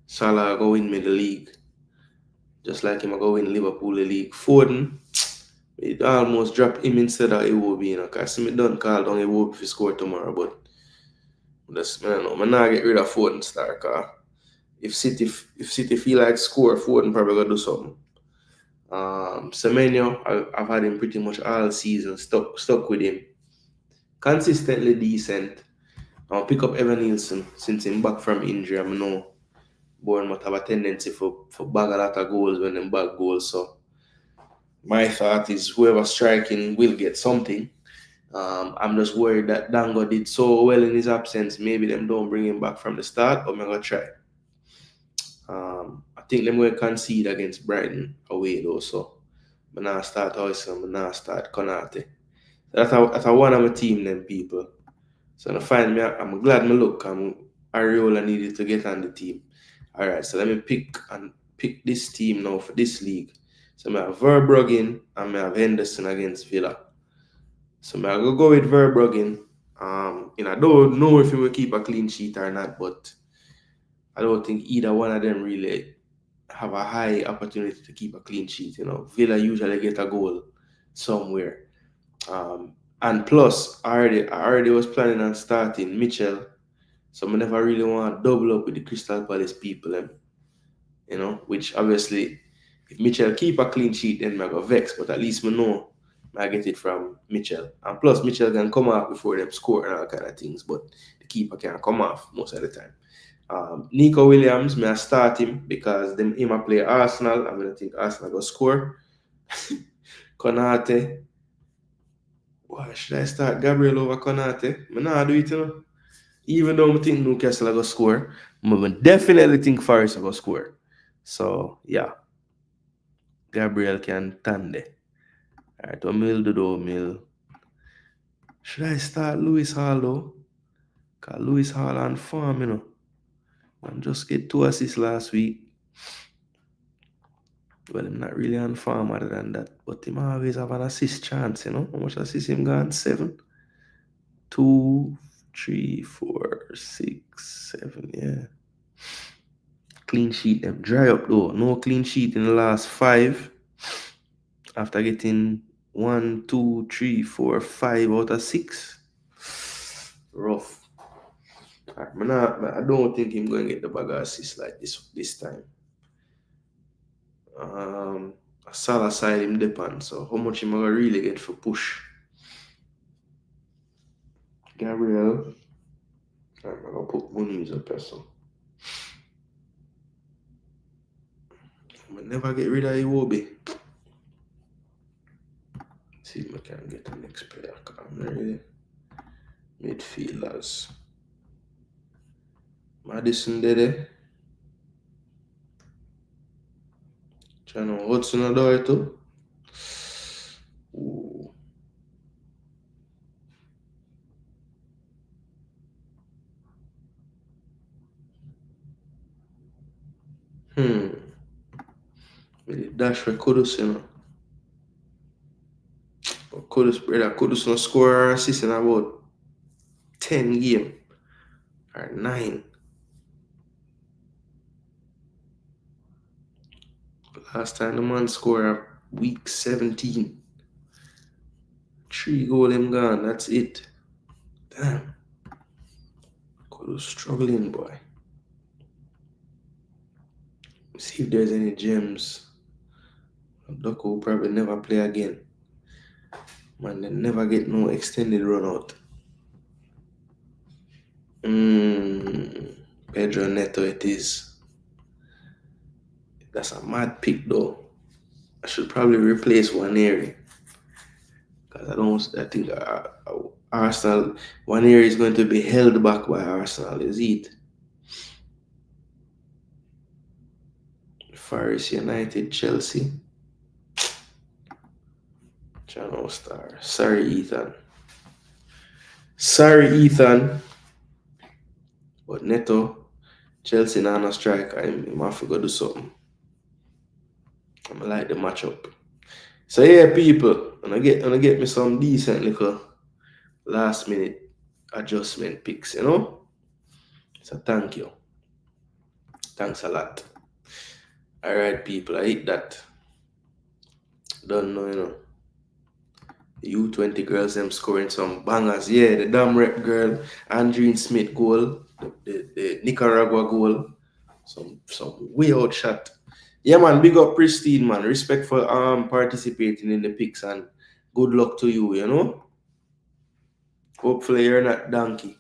Salah go win me the league. Just like him, I go win Liverpool the league. Foden, it almost dropped him instead of Iwobi, you know. Because I don't call down Iwobi if he score tomorrow, but I don't know. I'm not get rid of Foden star, because if City feel like score, Foden probably gonna do something. Semenyo, I've had him pretty much all season, stuck with him. Consistently decent. I'll pick up Evan Nielsen since he's back from injury. I know Bournemouth have a tendency for bag a lot of goals when they bag goals. So my thought is whoever's striking will get something. I'm just worried that Dango did so well in his absence. Maybe them don't bring him back from the start, but I'm going to try. I think them going to concede against Brighton away though. So I'm not start Oyster, I'm not start Konate. That's a one of my team then, people. So I find me, I'm glad me look. Areola needed to get on the team. Alright, so let me pick this team now for this league. So I have Verbruggen and I have Henderson against Villa. So I'm going to go with Verbruggen. I don't know if he will keep a clean sheet or not, but I don't think either one of them really have a high opportunity to keep a clean sheet. You know, Villa usually get a goal somewhere. And plus, I already was planning on starting Mitchell. So I never really want to double up with the Crystal Palace people. Which obviously, if Mitchell keep a clean sheet, then I go vex. But at least I know I get it from Mitchell. And plus, Mitchell can come off before them score and all kind of things. But the keeper can't come off most of the time. Nico Williams, I start him because him I play Arsenal. I'm going to think Arsenal go score. Konate. Why should I start Gabriel over Konate? I not do it, you know. Even though I think Newcastle will go score, I definitely think Forest will go score. So, yeah. Gabriel can tande. Alright, what Mill do though, Mill? Should I start Lewis Hall though? Because Lewis Hall on form, you know. And just get 2 assists last week. Well, I'm not really on farm other than that, but him always have an assist chance, you know. How much assist him gone? 7, 2, 3, 4, 6, 7, yeah. Clean sheet them dry up though. No clean sheet in the last 5 after getting 1, 2, 3, 4, 5 out of 6. Rough. I don't think him going to get the bag of assist like this time. Salah side him depend, so how much him gonna really get for push? Gabriel, I'm gonna put Muniz up there, so I never get rid of Iwobi. See if I can get the next player. I'm really midfielders. Madison Dede. Chano Hudson Odoi too. Ooh. Really dash for Kudus, you know. But Kudus no score or assist in about 10 games or 9. Last time the man scored week 17. 3 goals him gone, that's it. Damn. Kudus struggling, boy. See if there's any gems. Doku will probably never play again. Man, they never get no extended run out. Pedro Neto it is. That's a mad pick though. I should probably replace Waneri. Because I think Arsenal, Waneri is going to be held back by Arsenal, is it? Forest United, Chelsea. Channel Star. Sorry, Ethan. But Neto, Chelsea now no strike. I'm have to go do something. I like the matchup. So yeah, people, and I get me some decent little last minute adjustment picks, you know. So thank you. Thanks a lot. Alright, people, I hit that. Don't know, you know. The U20 girls them scoring some bangers. Yeah, the damn rep girl, Andreen Smith goal, the Nicaragua goal. Some way out shot. Yeah, man, big up Pristine, man. Respect for participating in the picks and good luck to you, you know. Hopefully you're not donkey.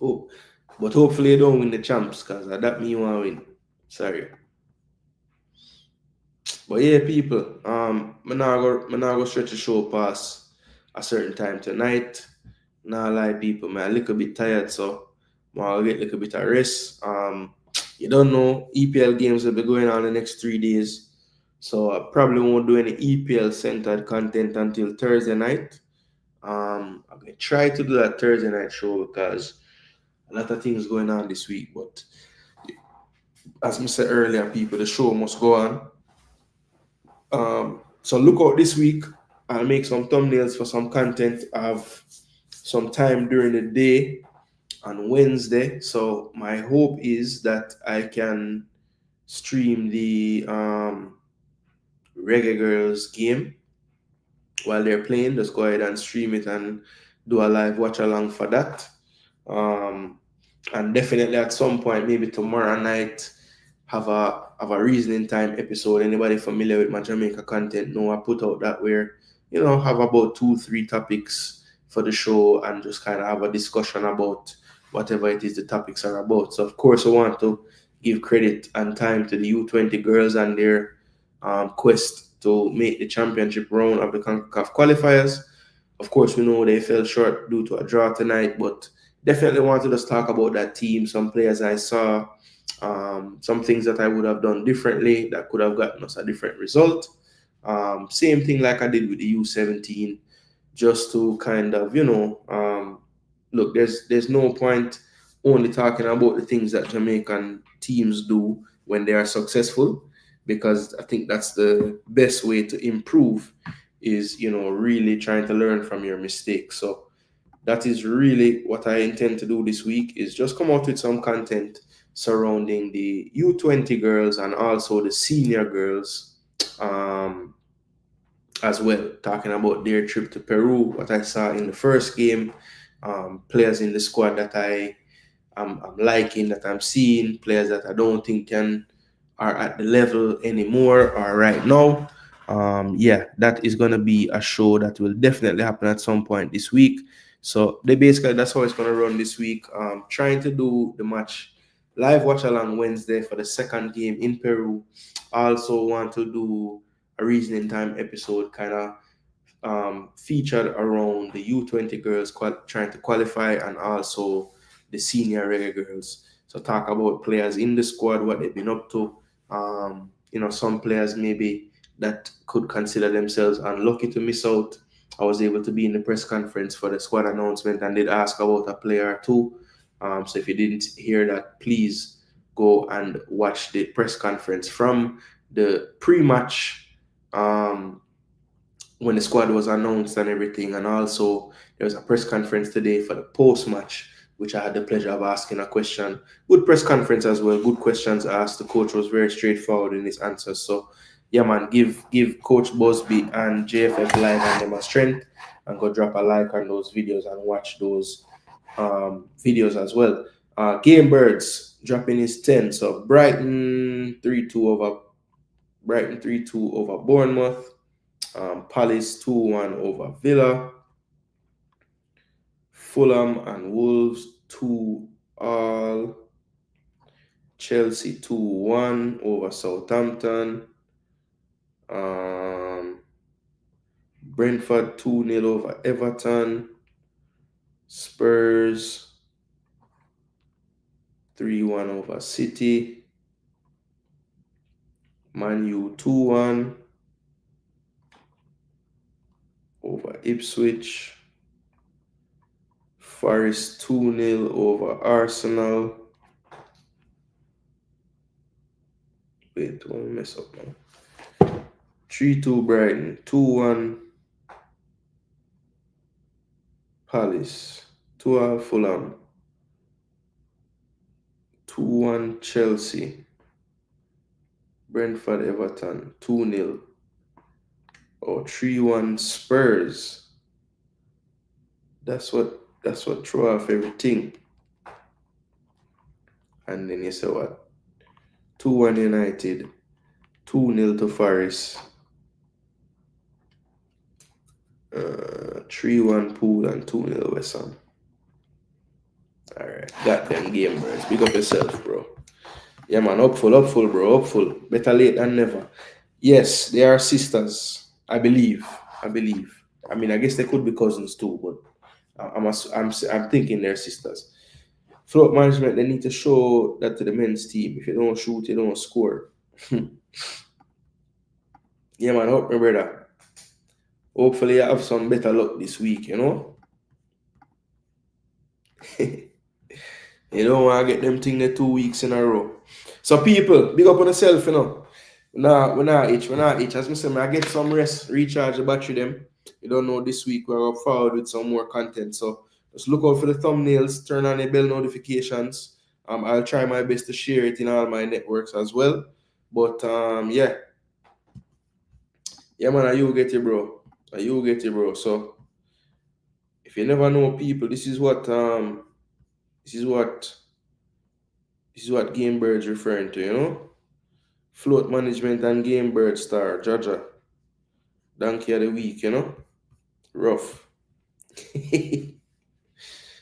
But hopefully you don't win the champs, because that mean you want to win. Sorry. But yeah, people, I'm not go stretch the show past a certain time tonight. Nah lie, people, man, a little bit tired, so I'll get a little bit of rest. You don't know, EPL games will be going on the next 3 days. So I probably won't do any EPL centered content until Thursday night. I'm gonna try to do that Thursday night show because a lot of things going on this week. But as I said earlier, people, the show must go on. So look out this week. I'll make some thumbnails for some content. I have some time during the day on Wednesday. So my hope is that I can stream the Reggae Girls game while they're playing. Just go ahead and stream it and do a live watch along for that. And definitely at some point, maybe tomorrow night, have a reasoning time episode. Anybody familiar with my Jamaica content know I put out that where, you know, have about 2-3 topics for the show and just kind of have a discussion about whatever it is the topics are about. So of course I want to give credit and time to the U20 girls and their quest to make the championship round of the CONCACAF qualifiers. Of course, we know they fell short due to a draw tonight, but definitely want to just talk about that team, some players I saw, some things that I would have done differently that could have gotten us a different result. Same thing like I did with the U17, just to kind of, you know, look, there's no point only talking about the things that Jamaican teams do when they are successful, because I think that's the best way to improve is, really trying to learn from your mistakes. So that is really what I intend to do this week, is just come out with some content surrounding the U20 girls and also the senior girls as well, talking about their trip to Peru, what I saw in the first game, players in the squad that I'm liking, that I'm seeing, players that I don't think are at the level anymore or right now. That is going to be a show that will definitely happen at some point this week. So that's how it's going to run this week. Trying to do the match live watch along Wednesday for the second game in Peru. Also want to do a reasoning time episode kind of featured around the U20 girls trying to qualify, and also the senior reggae girls. So talk about players in the squad, what they've been up to. Some players maybe that could consider themselves unlucky to miss out. I was able to be in the press conference for the squad announcement and did ask about a player or two. So if you didn't hear that, please go and watch the press conference from the pre-match when the squad was announced and everything. And also there was a press conference today for the post-match, which I had the pleasure of asking a question. Good press conference as well. Good questions asked. The coach was very straightforward in his answers. So yeah, man, give Coach Busby and JFF Live and them a strength, and go drop a like on those videos and watch those videos as well. Game Birds dropping his 10. So Brighton 3-2 over Bournemouth. Palace 2-1 over Villa. Fulham and Wolves 2-all. Chelsea 2-1 over Southampton. Brentford 2-0 over Everton. Spurs 3-1 over City. Man U 2-1 over Ipswich. Forest 2-0 over Arsenal. Wait, don't mess up now. 3-2 Brighton. 2-1 Palace. 2-0 Fulham. 2-1 Chelsea. Brentford Everton 2-0. Or 3-1 Spurs. That's what throw off everything. And then you say what? 2-1 United. 2-0 to Forest. 3-1 Pool and 2-0 West Ham. Alright, got them Game Birds. Big up yourself, bro. Yeah, man, hopeful, bro. Hopeful. Better late than never. Yes, they are sisters. I believe. I mean, I guess they could be cousins too, but I'm thinking they're sisters. Float management, they need to show that to the men's team. If you don't shoot, you don't score. Yeah, man, hope my brother. Hopefully, I have some better luck this week, you know? You don't want to get them thing the 2 weeks in a row. So, people, big up on yourself, you know? We're not itch. As I say, I get some rest, recharge the battery them. You don't know, this week we're up forward with some more content. So, just look out for the thumbnails, turn on the bell notifications. I'll try my best to share it in all my networks as well. But, yeah. Yeah, man, you get it, bro. So, if you never know people, this is what Game Bird's referring to, you know? Float management and Game Bird star, Jaja. Donkey of the week, you know? Rough.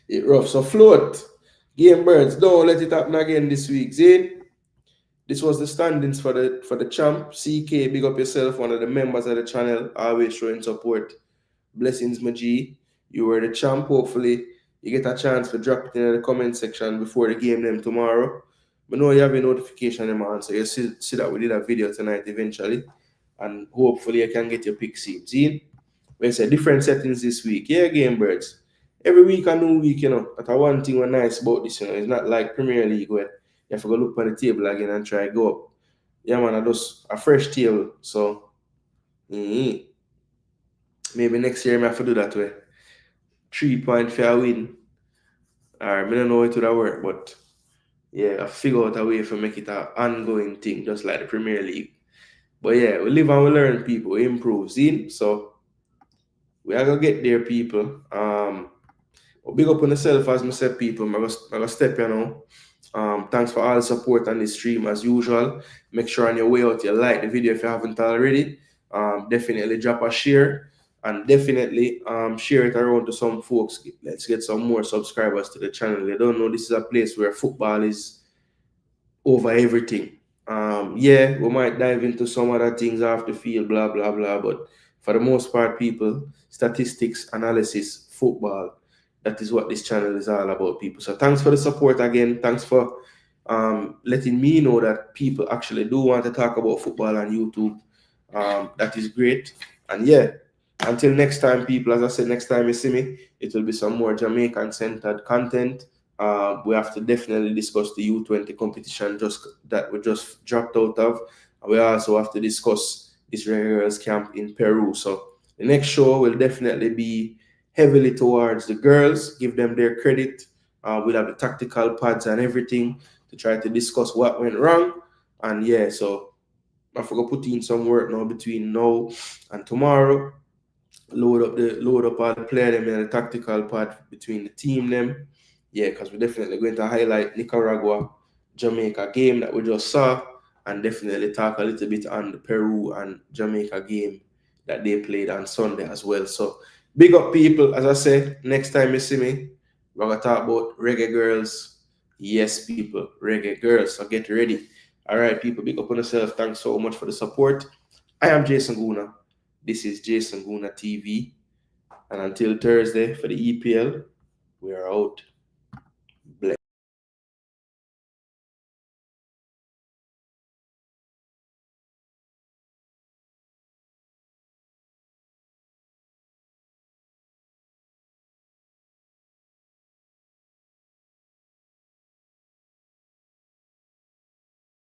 It rough. So float. Game Birds, don't let it happen again this week. See? This was the standings for the champ. CK, big up yourself, one of the members of the channel, always showing support. Blessings, my G. You were the champ. Hopefully, you get a chance to drop it in the comment section before the game them tomorrow. But know you have a notification them on, so you see that we did a video tonight eventually. And hopefully you can get your pick seen. See? We say different settings this week. Yeah, Game Birds. Every week a new week, you know. That's one thing was nice about this, you know. It's not like Premier League where you have to go look on the table again and try to go up. yeah, man, I just a fresh table. So maybe next year I have to do that way. 3 point for a win. Or I don't know it would have work, but yeah, I figure out a way to make it an ongoing thing, just like the Premier League. But yeah, we live and we learn, people. We improve. See? So we are gonna get there, people. But big up on yourself, as I said, people. I'm gonna step, you know. Thanks for all the support on the stream as usual. Make sure on your way out you like the video if you haven't already. Definitely drop a share and definitely share it around to some folks. Let's get some more subscribers to the channel. They don't know this is a place where football is over everything. Yeah, we might dive into some other things off the field, blah blah blah. But for the most part, people, statistics, analysis, football, that is what this channel is all about, people. So thanks for the support again. Thanks for letting me know that people actually do want to talk about football on YouTube. That is great. And yeah, until next time, people, as I said, next time you see me, it will be some more Jamaican centered content. We have to definitely discuss the U20 competition that we just dropped out of. We also have to discuss this girls camp in Peru. So the next show will definitely be heavily towards the girls, give them their credit. We'll have the tactical pads and everything to try to discuss what went wrong. And yeah, so I forgot put in some work now between now and tomorrow. Load up all the player them in the tactical pad between the team them. Yeah, because we're definitely going to highlight Nicaragua, Jamaica game that we just saw, and definitely talk a little bit on the Peru and Jamaica game that they played on Sunday as well. So big up, people. As I said, next time you see me, we're gonna talk about reggae girls. Yes, people, reggae girls. So get ready. All right, people, big up on yourself. Thanks so much for the support. I am Jason Gooner. This is Jason Gooner TV. And until Thursday for the EPL, we are out.